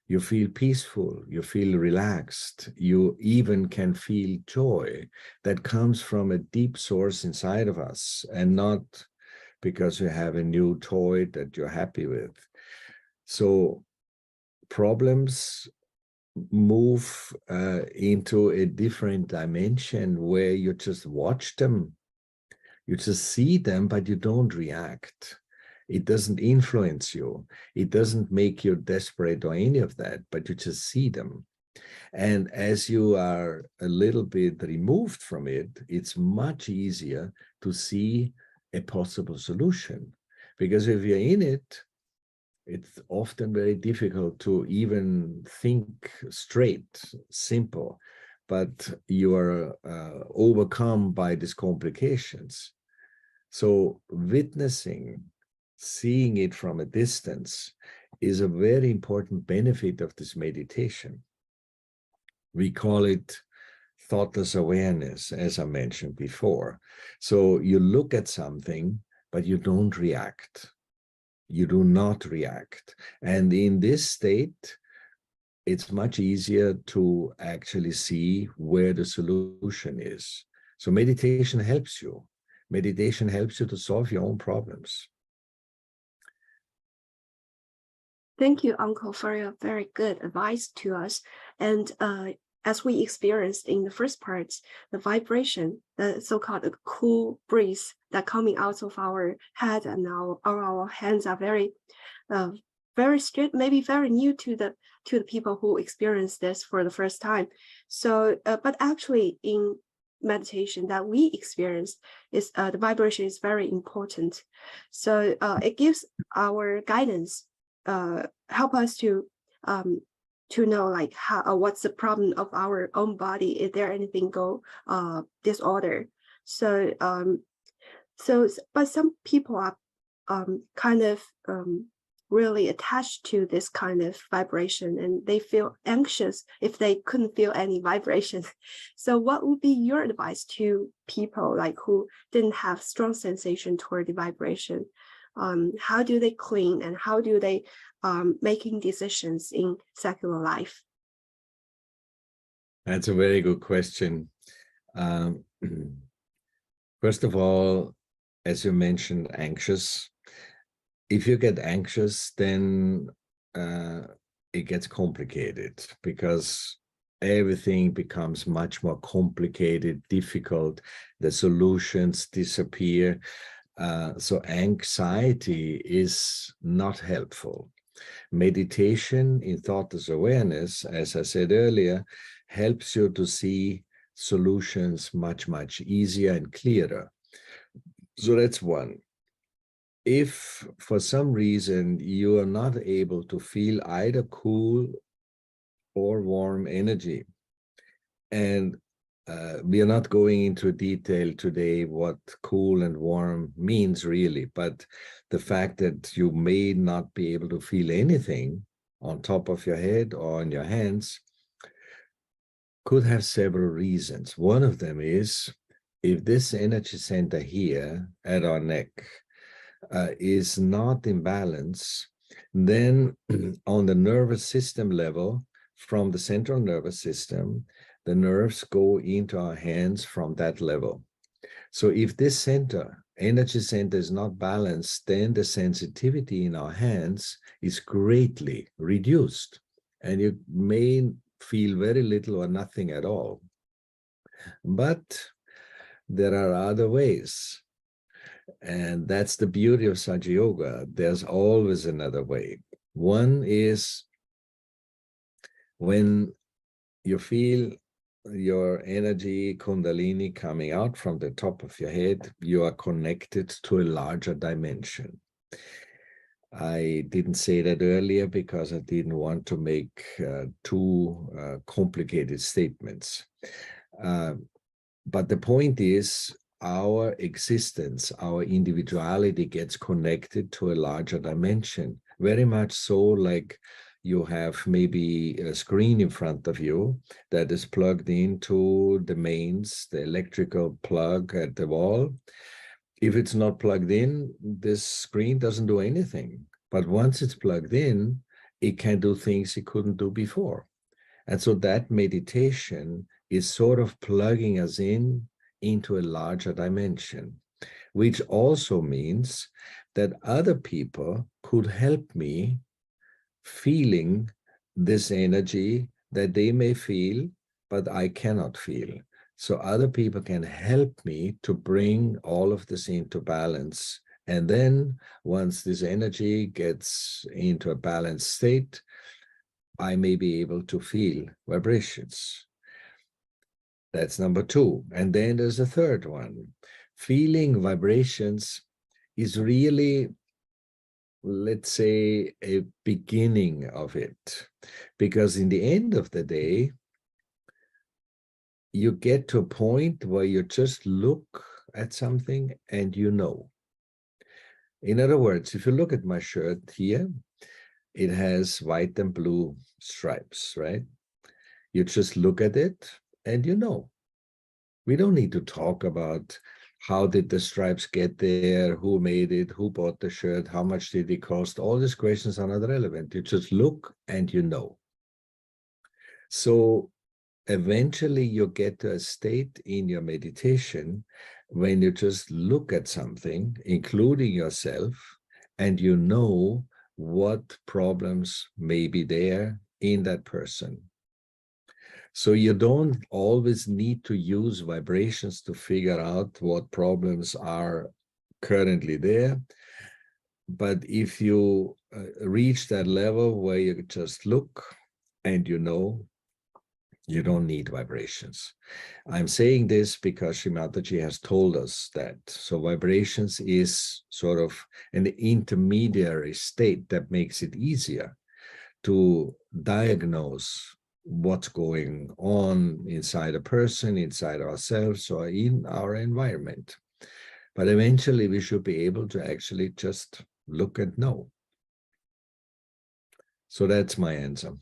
S2: You feel peaceful, you feel relaxed, you even can feel joy that comes from a deep source inside of us, and not because you have a new toy that you're happy with. So problems move into a different dimension where you just watch them, you just see them, but you don't react. It doesn't influence you. It doesn't make you desperate or any of that, but you just see them. And as you are a little bit removed from it, it's much easier to see a possible solution. Because if you're in it, it's often very difficult to even think straight, simple, but you are overcome by these complications. So witnessing, seeing it from a distance is a very important benefit of this meditation. We call it thoughtless awareness, as I mentioned before. So you look at something, but you don't react. You do not react. And in this state, it's much easier to actually see where the solution is. So meditation helps you. Meditation helps you to solve your own problems.
S1: Thank you, Uncle, for your very good advice to us. And as we experienced in the first part, the vibration, the so-called cool breeze that coming out of our head and our hands are very strict, maybe very new to the people who experience this for the first time. So, but actually in meditation that we experience is the vibration is very important. So it gives our guidance, help us to know like how what's the problem of our own body. Is there anything disorder? So but some people are kind of really attached to this kind of vibration, and they feel anxious if they couldn't feel any vibration. So what would be your advice to people like who didn't have strong sensation toward the vibration? How do they clean, and how do they making decisions in secular life?
S2: That's a very good question. First of all, as you mentioned, anxious. If you get anxious, then it gets complicated because everything becomes much more complicated, difficult. The solutions disappear. So anxiety is not helpful. Meditation in thoughtless awareness, as I said earlier, helps you to see solutions much, much easier and clearer. So that's one. If for some reason you are not able to feel either cool or warm energy, and we are not going into detail today what cool and warm means really, but the fact that you may not be able to feel anything on top of your head or on your hands could have several reasons. One of them is if this energy center here at our neck is not in balance, then on the nervous system level, from the central nervous system, the nerves go into our hands from that level. So if this energy center is not balanced, then the sensitivity in our hands is greatly reduced, and you may feel very little or nothing at all. But there are other ways. And that's the beauty of Saja Yoga. There's always another way. One is when you feel your energy kundalini coming out from the top of your head, you are connected to a larger dimension. I didn't say that earlier because I didn't want to make too complicated statements. But the point is, our existence, our individuality gets connected to a larger dimension, very much so like you have maybe a screen in front of you that is plugged into the mains, the electrical plug at the wall. If it's not plugged in, this screen doesn't do anything. But once it's plugged in, it can do things it couldn't do before. And so that meditation is sort of plugging us into a larger dimension, which also means that other people could help me feeling this energy that they may feel, but I cannot feel. So other people can help me to bring all of this into balance. And then once this energy gets into a balanced state, I may be able to feel vibrations. That's number two. And then there's a third one. Feeling vibrations is really let's say, a beginning of it. Because in the end of the day, you get to a point where you just look at something and you know. In other words, if you look at my shirt here, it has white and blue stripes, right? You just look at it and you know. We don't need to talk about how did the stripes get there, who made it, who bought the shirt, how much did it cost. All these questions are not relevant. You just look and you know. So eventually you get to a state in your meditation when you just look at something, including yourself, and you know what problems may be there in that person. So you don't always need to use vibrations to figure out what problems are currently there. But if you reach that level where you just look and you know, you don't need vibrations. I'm saying this because Sri Mataji has told us that. So vibrations is sort of an intermediary state that makes it easier to diagnose what's going on inside a person, inside ourselves, or in our environment. But eventually we should be able to actually just look and know. So that's my answer.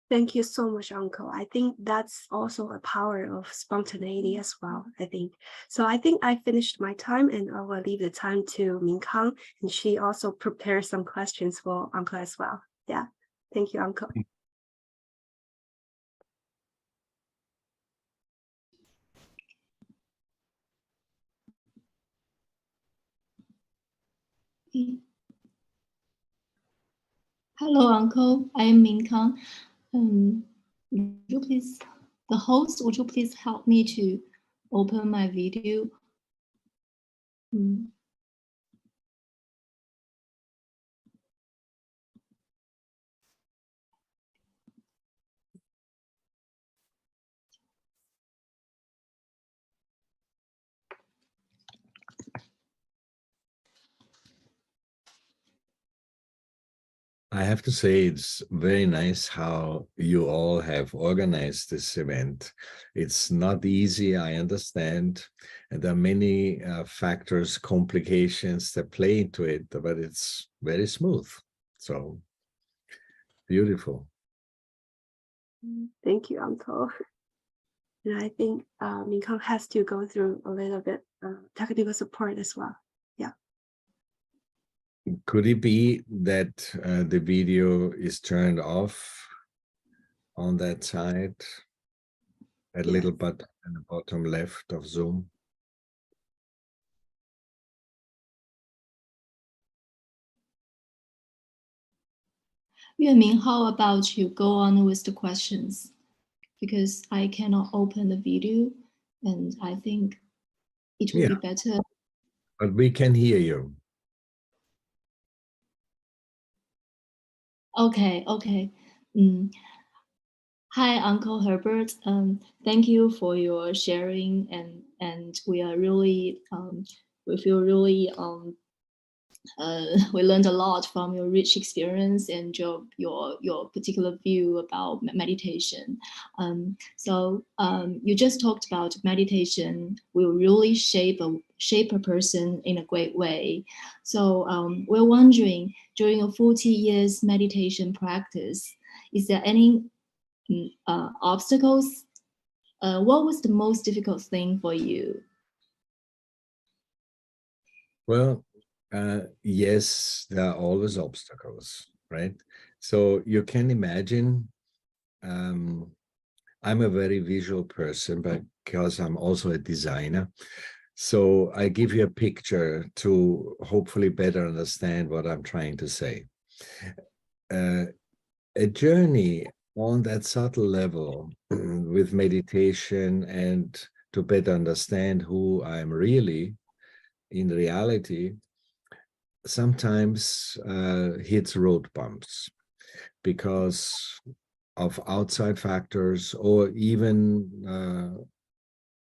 S1: Thank you so much, Uncle. I think that's also a power of spontaneity as well, I think. So I think I finished my time and I will leave the time to Minkang, and she also prepared some questions for Uncle as well. Yeah, thank you, Uncle.
S3: Hello, Uncle. I am Minkang. Would you please, the host, would you please help me to open my video?
S2: I have to say, it's very nice how you all have organized this event. It's not easy, I understand. And there are many factors, complications that play into it, but it's very smooth. So beautiful.
S1: Thank you, Uncle. And I think Minkang has to go through a little bit technical support as well. Yeah.
S2: Could it be that the video is turned off on that side? That little button in the bottom left of Zoom?
S3: Yuanming, how about you go on with the questions? Because I cannot open the video and I think it will be better.
S2: But we can hear you.
S3: Okay. Hi, Uncle Herbert. Thank you for your sharing, and we are really we feel really we learned a lot from your rich experience and your particular view about meditation. So you just talked about meditation will really shape a person in a great way. So we're wondering, during your 40 years meditation practice, is there any obstacles? What was the most difficult thing for you?
S2: Well, yes, there are always obstacles, right? So you can imagine, I'm a very visual person because I'm also a designer. So I give you a picture to hopefully better understand what I'm trying to say. A journey on that subtle level with meditation and to better understand who I'm really in reality sometimes hits road bumps because of outside factors, or even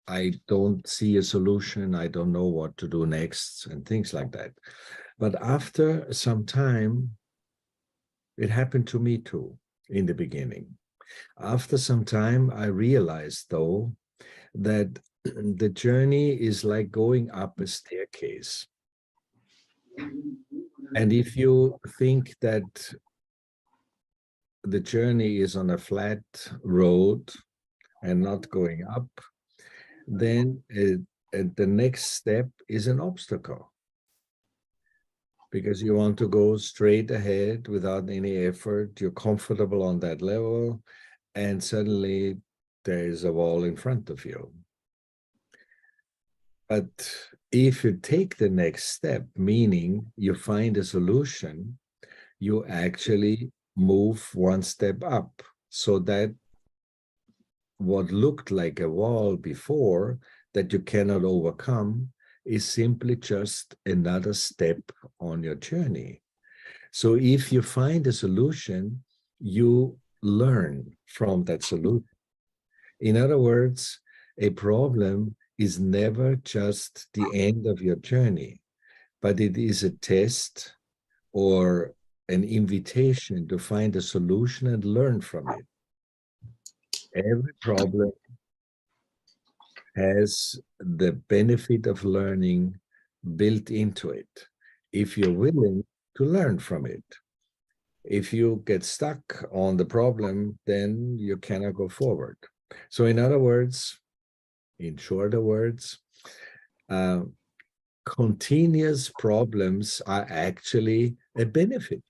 S2: I don't see a solution, I don't know what to do next, and things like that. But after some time, it happened to me too in the beginning. After some time, I realized though that the journey is like going up a staircase. And if you think that the journey is on a flat road and not going up, then the next step is an obstacle. Because you want to go straight ahead without any effort, you're comfortable on that level, and suddenly there is a wall in front of you. But if you take the next step, meaning you find a solution, you actually move one step up, so that what looked like a wall before that you cannot overcome is simply just another step on your journey. So if you find a solution, you learn from that solution. In other words, a problem is never just the end of your journey, but it is a test or an invitation to find a solution and learn from it. Every problem has the benefit of learning built into it, if you're willing to learn from it. If you get stuck on the problem, then you cannot go forward. So in other words, in shorter words, continuous problems are actually a benefit,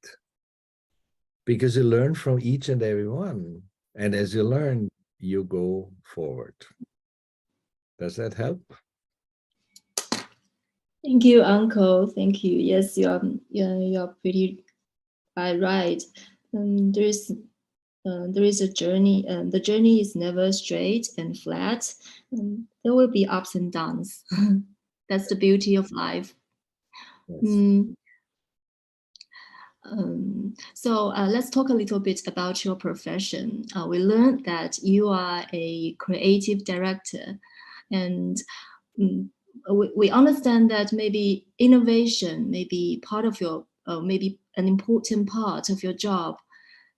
S2: because you learn from each and every one. And as you learn, you go forward. Does that help?
S3: Thank you, Uncle. Thank you. Yes, you're pretty right. There is a journey. The journey is never straight and flat. There will be ups and downs. That's the beauty of life. Yes. So let's talk a little bit about your profession. We learned that you are a creative director, and we understand that maybe innovation may be part of your, maybe an important part of your job.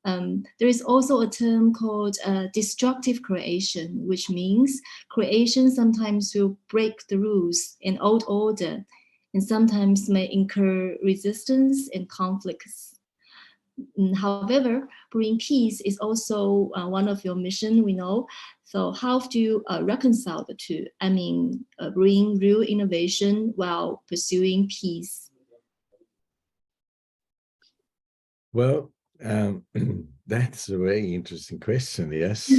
S3: There is also a term called destructive creation, which means creation sometimes will break the rules and old order, and sometimes may incur resistance and conflicts. However, bringing peace is also one of your mission, we know. So how do you reconcile the two? I mean, bring real innovation while pursuing peace.
S2: Well, that's a very interesting question, yes.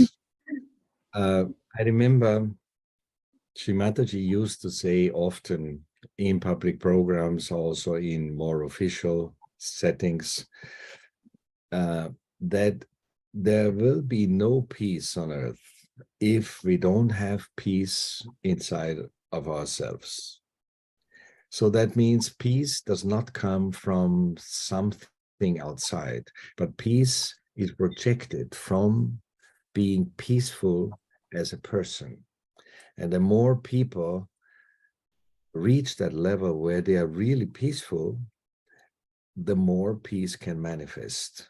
S2: I remember Shimataji used to say often in public programs, also in more official settings, that there will be no peace on earth if we don't have peace inside of ourselves. So that means peace does not come from something outside, but peace is projected from being peaceful as a person. And the more people reach that level where they are really peaceful, the more peace can manifest.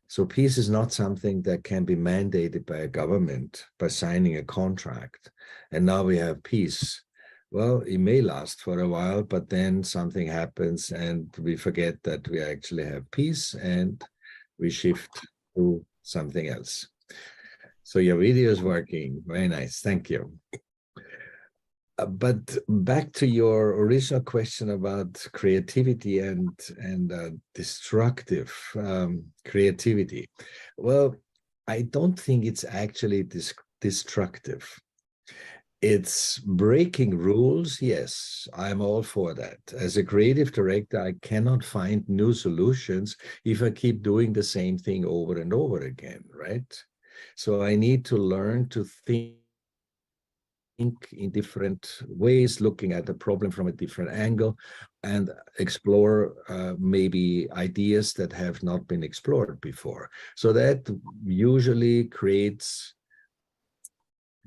S2: So peace is not something that can be mandated by a government, by signing a contract. And now we have peace. Well, it may last for a while, but then something happens and we forget that we actually have peace and we shift to something else. So your video is working. Very nice. Thank you. But back to your original question about creativity and destructive creativity. Well, I don't think it's actually destructive. It's breaking rules. Yes, I'm all for that. As a creative director, I cannot find new solutions if I keep doing the same thing over and over again, right? So I need to learn to think in different ways, looking at the problem from a different angle, and explore maybe ideas that have not been explored before. So that usually creates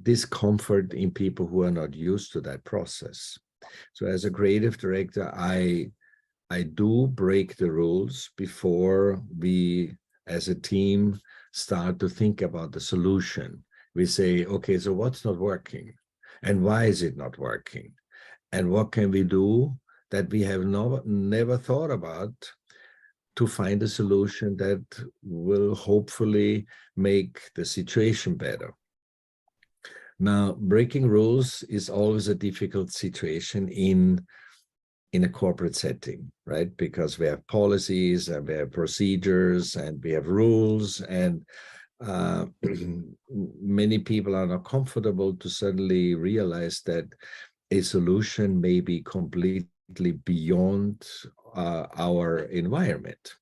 S2: discomfort in people who are not used to that process. So as a creative director, I I do break the rules before we, as a team, start to think about the solution. We say, okay, so what's not working? And why is it not working? And what can we do that we have never thought about to find a solution that will hopefully make the situation better? Now, breaking rules is always a difficult situation in a corporate setting, right? Because we have policies and we have procedures and we have rules, and many people are not comfortable to suddenly realize that a solution may be completely beyond our environment.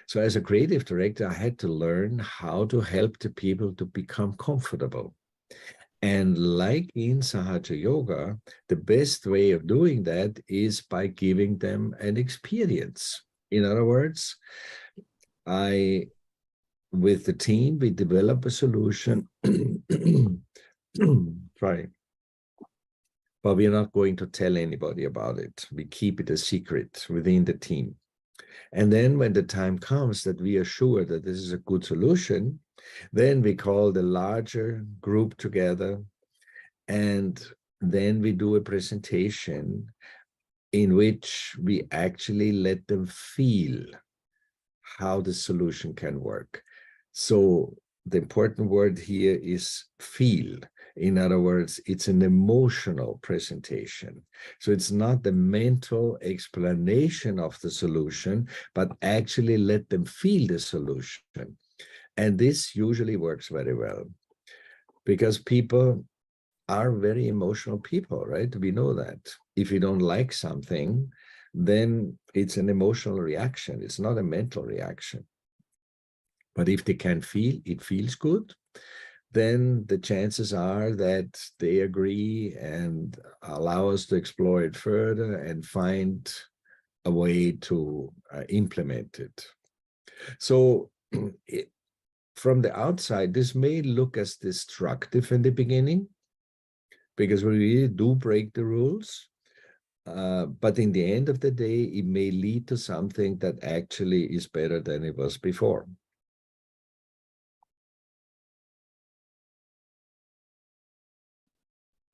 S2: So as a creative director, I had to learn how to help the people to become comfortable. And like in Sahaja Yoga, the best way of doing that is by giving them an experience. In other words, with the team, we develop a solution. Sorry. But we're not going to tell anybody about it. We keep it a secret within the team. And then when the time comes that we are sure that this is a good solution, then we call the larger group together, and then we do a presentation in which we actually let them feel how the solution can work. So the important word here is feel. In other words, it's an emotional presentation. So it's not the mental explanation of the solution, but actually let them feel the solution. And this usually works very well because people are very emotional people, right? We know that. If you don't like something, then it's an emotional reaction. It's not a mental reaction. But if they can feel, it feels good, then the chances are that they agree and allow us to explore it further and find a way to implement it. So from the outside, this may look as destructive in the beginning because we really do break the rules. But in the end of the day, it may lead to something that actually is better than it was before.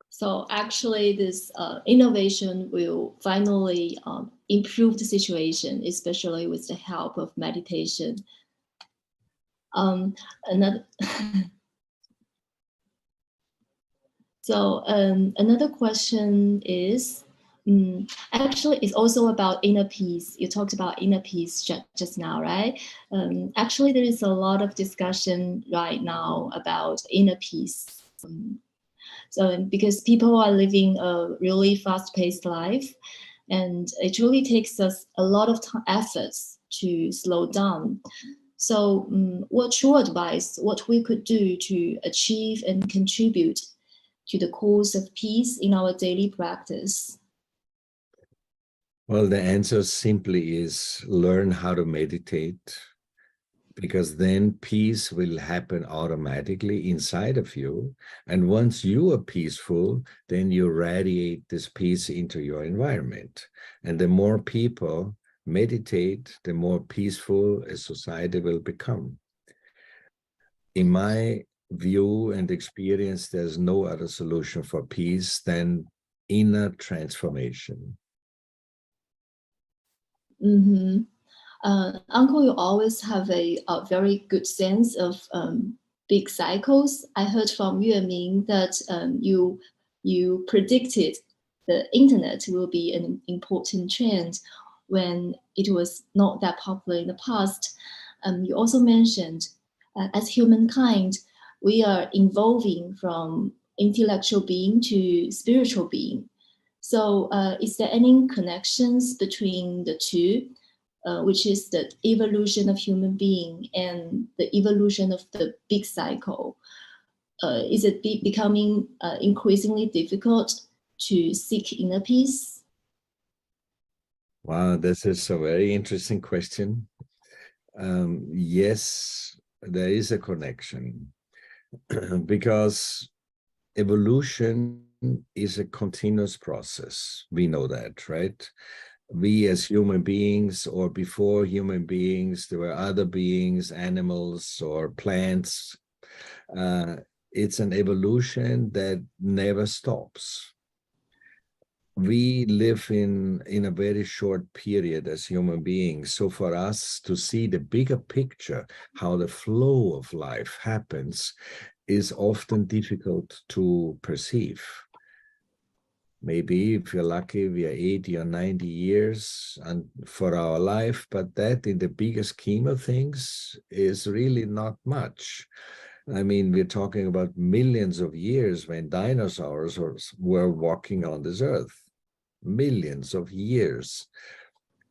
S3: So actually, this innovation will finally improve the situation, especially with the help of meditation. Another another question is, actually, it's also about inner peace. You talked about inner peace just now, right? Actually, there is a lot of discussion right now about inner peace. So because people are living a really fast-paced life, and it really takes us a lot of efforts to slow down. So what's your advice, what we could do to achieve and contribute to the cause of peace in our daily practice?
S2: Well, the answer simply is learn how to meditate, because then peace will happen automatically inside of you. And once you are peaceful, then you radiate this peace into your environment. And the more people meditate, the more peaceful a society will become. In my view and experience, there's no other solution for peace than inner transformation.
S3: Mm-hmm. Uncle, you always have a very good sense of big cycles. I heard from Yue Ming that you predicted the internet will be an important trend when it was not that popular in the past. You also mentioned as humankind, we are evolving from intellectual being to spiritual being. So is there any connections between the two? Which is the evolution of human being and the evolution of the big cycle. Is it becoming increasingly difficult to seek inner peace?
S2: Wow, this is a very interesting question. Yes, there is a connection because evolution is a continuous process. We know that, right? we as human beings, or before human beings, there were other beings, animals or plants. It's an evolution that never stops. We live in a very short period as human beings. So for us to see the bigger picture, how the flow of life happens, is often difficult to perceive. Maybe if you're lucky, we are 80 or 90 years and for our life, but that in the bigger scheme of things is really not much. I mean, we're talking about millions of years when dinosaurs were walking on this earth. Millions of years.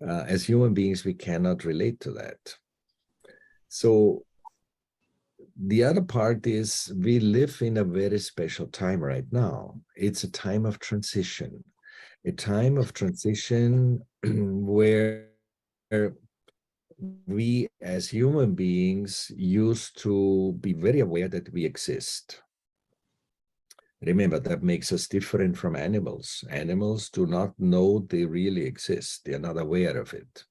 S2: As human beings, we cannot relate to that. So the other part is we live in a very special time right now. It's a time of transition, where we as human beings used to be very aware that we exist. Remember, that makes us different from animals. Animals do not know they really exist. They're not aware of it.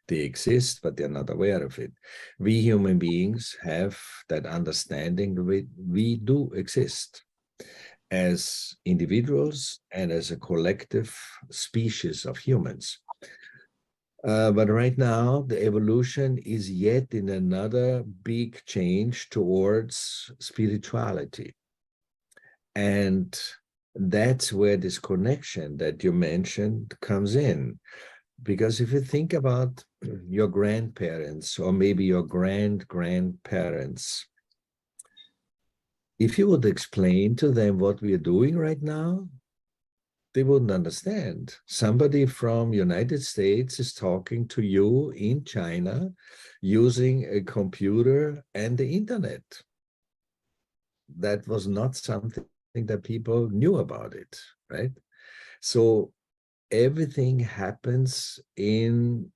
S2: They exist, but they're not aware of it. We human beings have that understanding that we do exist as individuals and as a collective species of humans. But right now, the evolution is yet in another big change towards spirituality. And that's where this connection that you mentioned comes in. Because if you think about your grandparents or maybe your grandparents, if you would explain to them what we are doing right now, they wouldn't understand. Somebody from United States is talking to you in China using a computer and the internet. That was not something that people knew about it, right? So everything happens in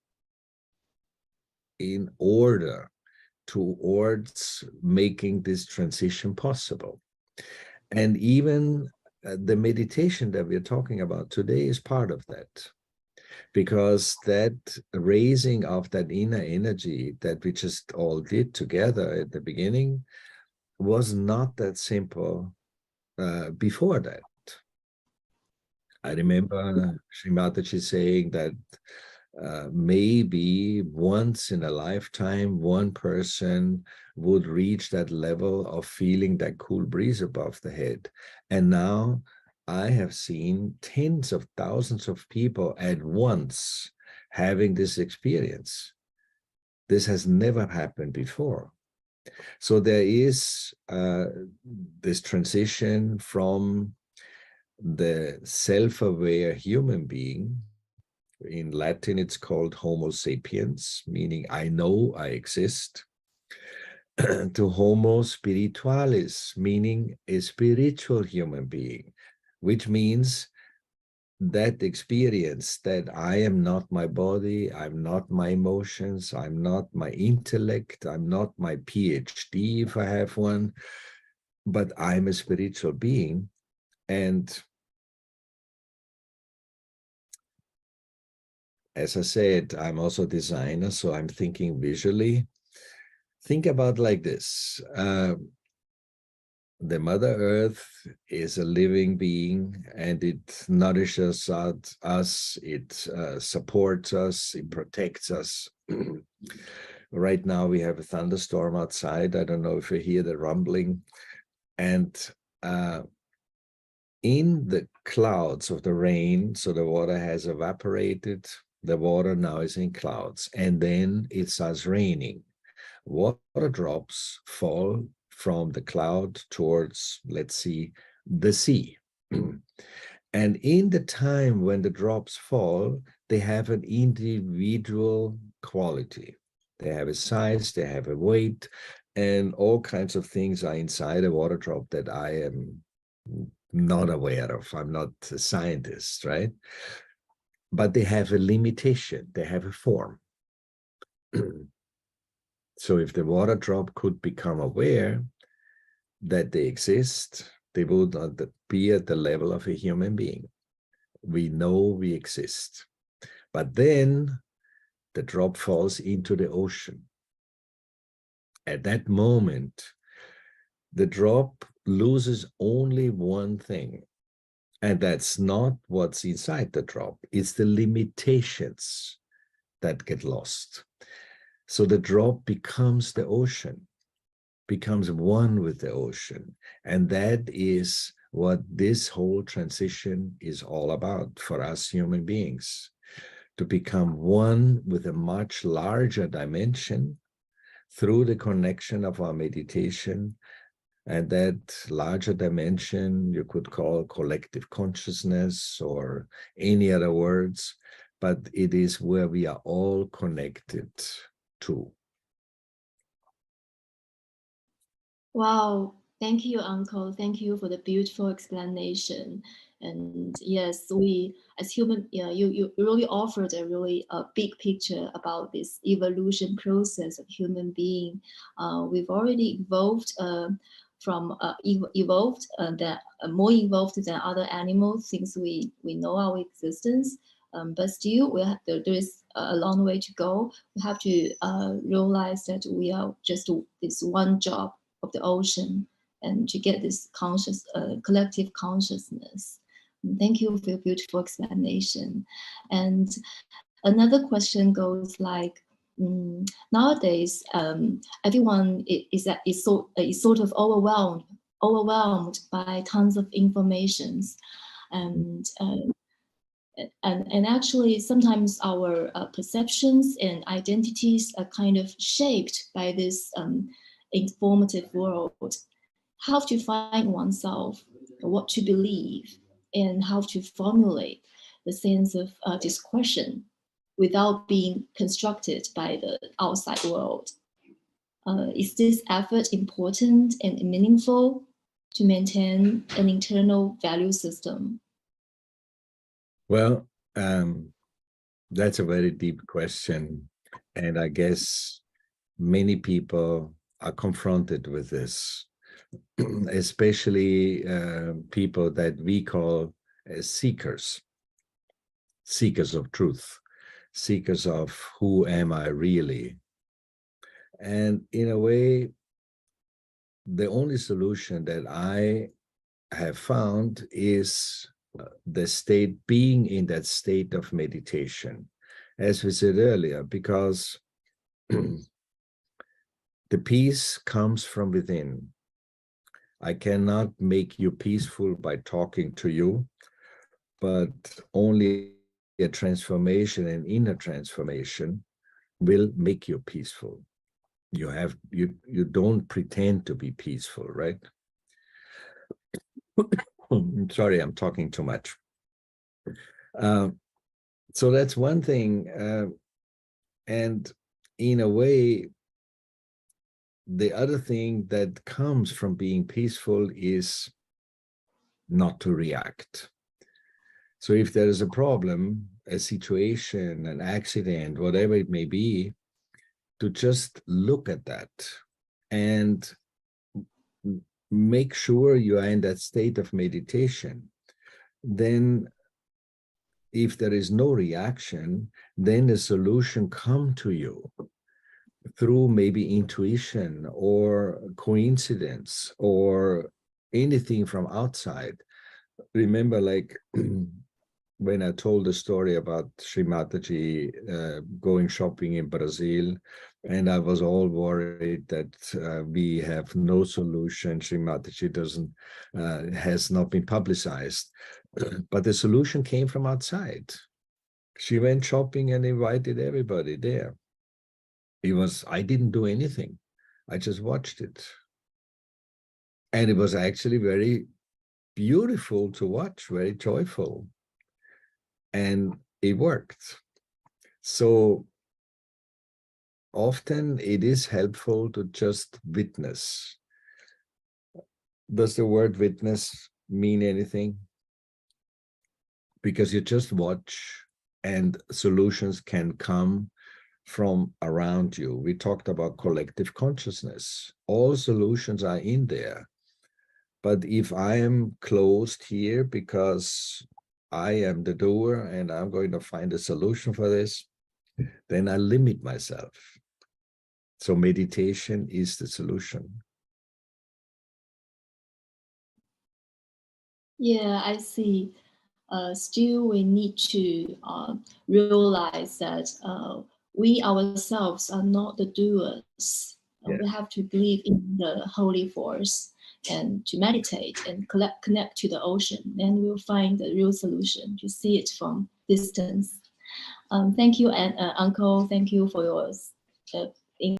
S2: order towards making this transition possible. And even the meditation that we're talking about today is part of that, because that raising of that inner energy that we just all did together at the beginning was not that simple before that. I remember Sri Mataji saying that maybe once in a lifetime, one person would reach that level of feeling that cool breeze above the head. And now I have seen tens of thousands of people at once having this experience. This has never happened before. So there is this transition from the self-aware human being. In Latin, it's called Homo sapiens, meaning I know I exist, to Homo spiritualis, meaning a spiritual human being, which means that experience that I am not my body, I'm not my emotions, I'm not my intellect, I'm not my PhD if I have one, but I'm a spiritual being. And as I said, I'm also a designer, so I'm thinking visually. Think about like this. The Mother Earth is a living being, and it nourishes us, it supports us, it protects us. Right now we have a thunderstorm outside. I don't know if you hear the rumbling. And in the clouds of the rain, so the water has evaporated, the water now is in clouds, and then it starts raining. Water drops fall from the cloud towards, let's see, the sea. And in the time when the drops fall, they have an individual quality. They have a size, they have a weight, and all kinds of things are inside a water drop that I am not aware of. I'm not a scientist, right? But they have a limitation, they have a form. So if the water drop could become aware that they exist, they would not be at the level of a human being. We know we exist. But then the drop falls into the ocean. At that moment, the drop loses only one thing, and that's not what's inside the drop. It's the limitations that get lost. So the drop becomes the ocean, becomes one with the ocean. And that is what this whole transition is all about for us human beings, to become one with a much larger dimension through the connection of our meditation. And that larger dimension you could call collective consciousness or any other words, but it is where we are all connected to.
S3: Wow, thank you, Uncle. Thank you for the beautiful explanation. And yes, we as human, you really offered a really big picture about this evolution process of human being. We've already evolved from evolved that more evolved than other animals since we know our existence. But still, there is a long way to go. We have to realize that we are just this one job of the ocean, and to get this conscious collective consciousness. Thank you for your beautiful explanation. And another question goes like, nowadays everyone is sort of overwhelmed by tons of informations, and actually sometimes our perceptions and identities are kind of shaped by this informative world. How to find oneself, what to believe, and how to formulate the sense of discretion without being constructed by the outside world. Is this effort important and meaningful to maintain an internal value system?
S2: Well, that's a very deep question. And I guess many people are confronted with this, especially people that we call seekers of truth, seekers of who am I really. And in a way, the only solution that I have found is the state, being in that state of meditation, as we said earlier, because the peace comes from within. I cannot make you peaceful by talking to you, but only a transformation, an inner transformation, will make you peaceful. You don't pretend to be peaceful, right? Sorry, I'm talking too much. So that's one thing. And in a way, the other thing that comes from being peaceful is not to react. So if there is a problem, a situation, an accident, whatever it may be, to just look at that and make sure you are in that state of meditation. Then if there is no reaction, then the solution comes to you through maybe intuition or coincidence or anything from outside. Remember, like when I told the story about Sri Mataji going shopping in Brazil, and I was all worried that we have no solution. Sri Mataji has not been publicized, but the solution came from outside. She went shopping and invited everybody there. I didn't do anything. I just watched it. And it was actually very beautiful to watch, very joyful. And it worked. So often it is helpful to just witness. Does the word witness mean anything? Because you just watch and solutions can come from around you. We talked about collective consciousness. All solutions are in there. But if I am closed here because I am the doer and I'm going to find a solution for this, then I limit myself. So meditation is the solution.
S3: Yeah, I see. Still, we need to realize that we ourselves are not the doers. We have to believe in the holy force and to meditate and connect to the ocean. Then we'll find the real solution, to see it from distance. Thank you, Uncle. Thank you for your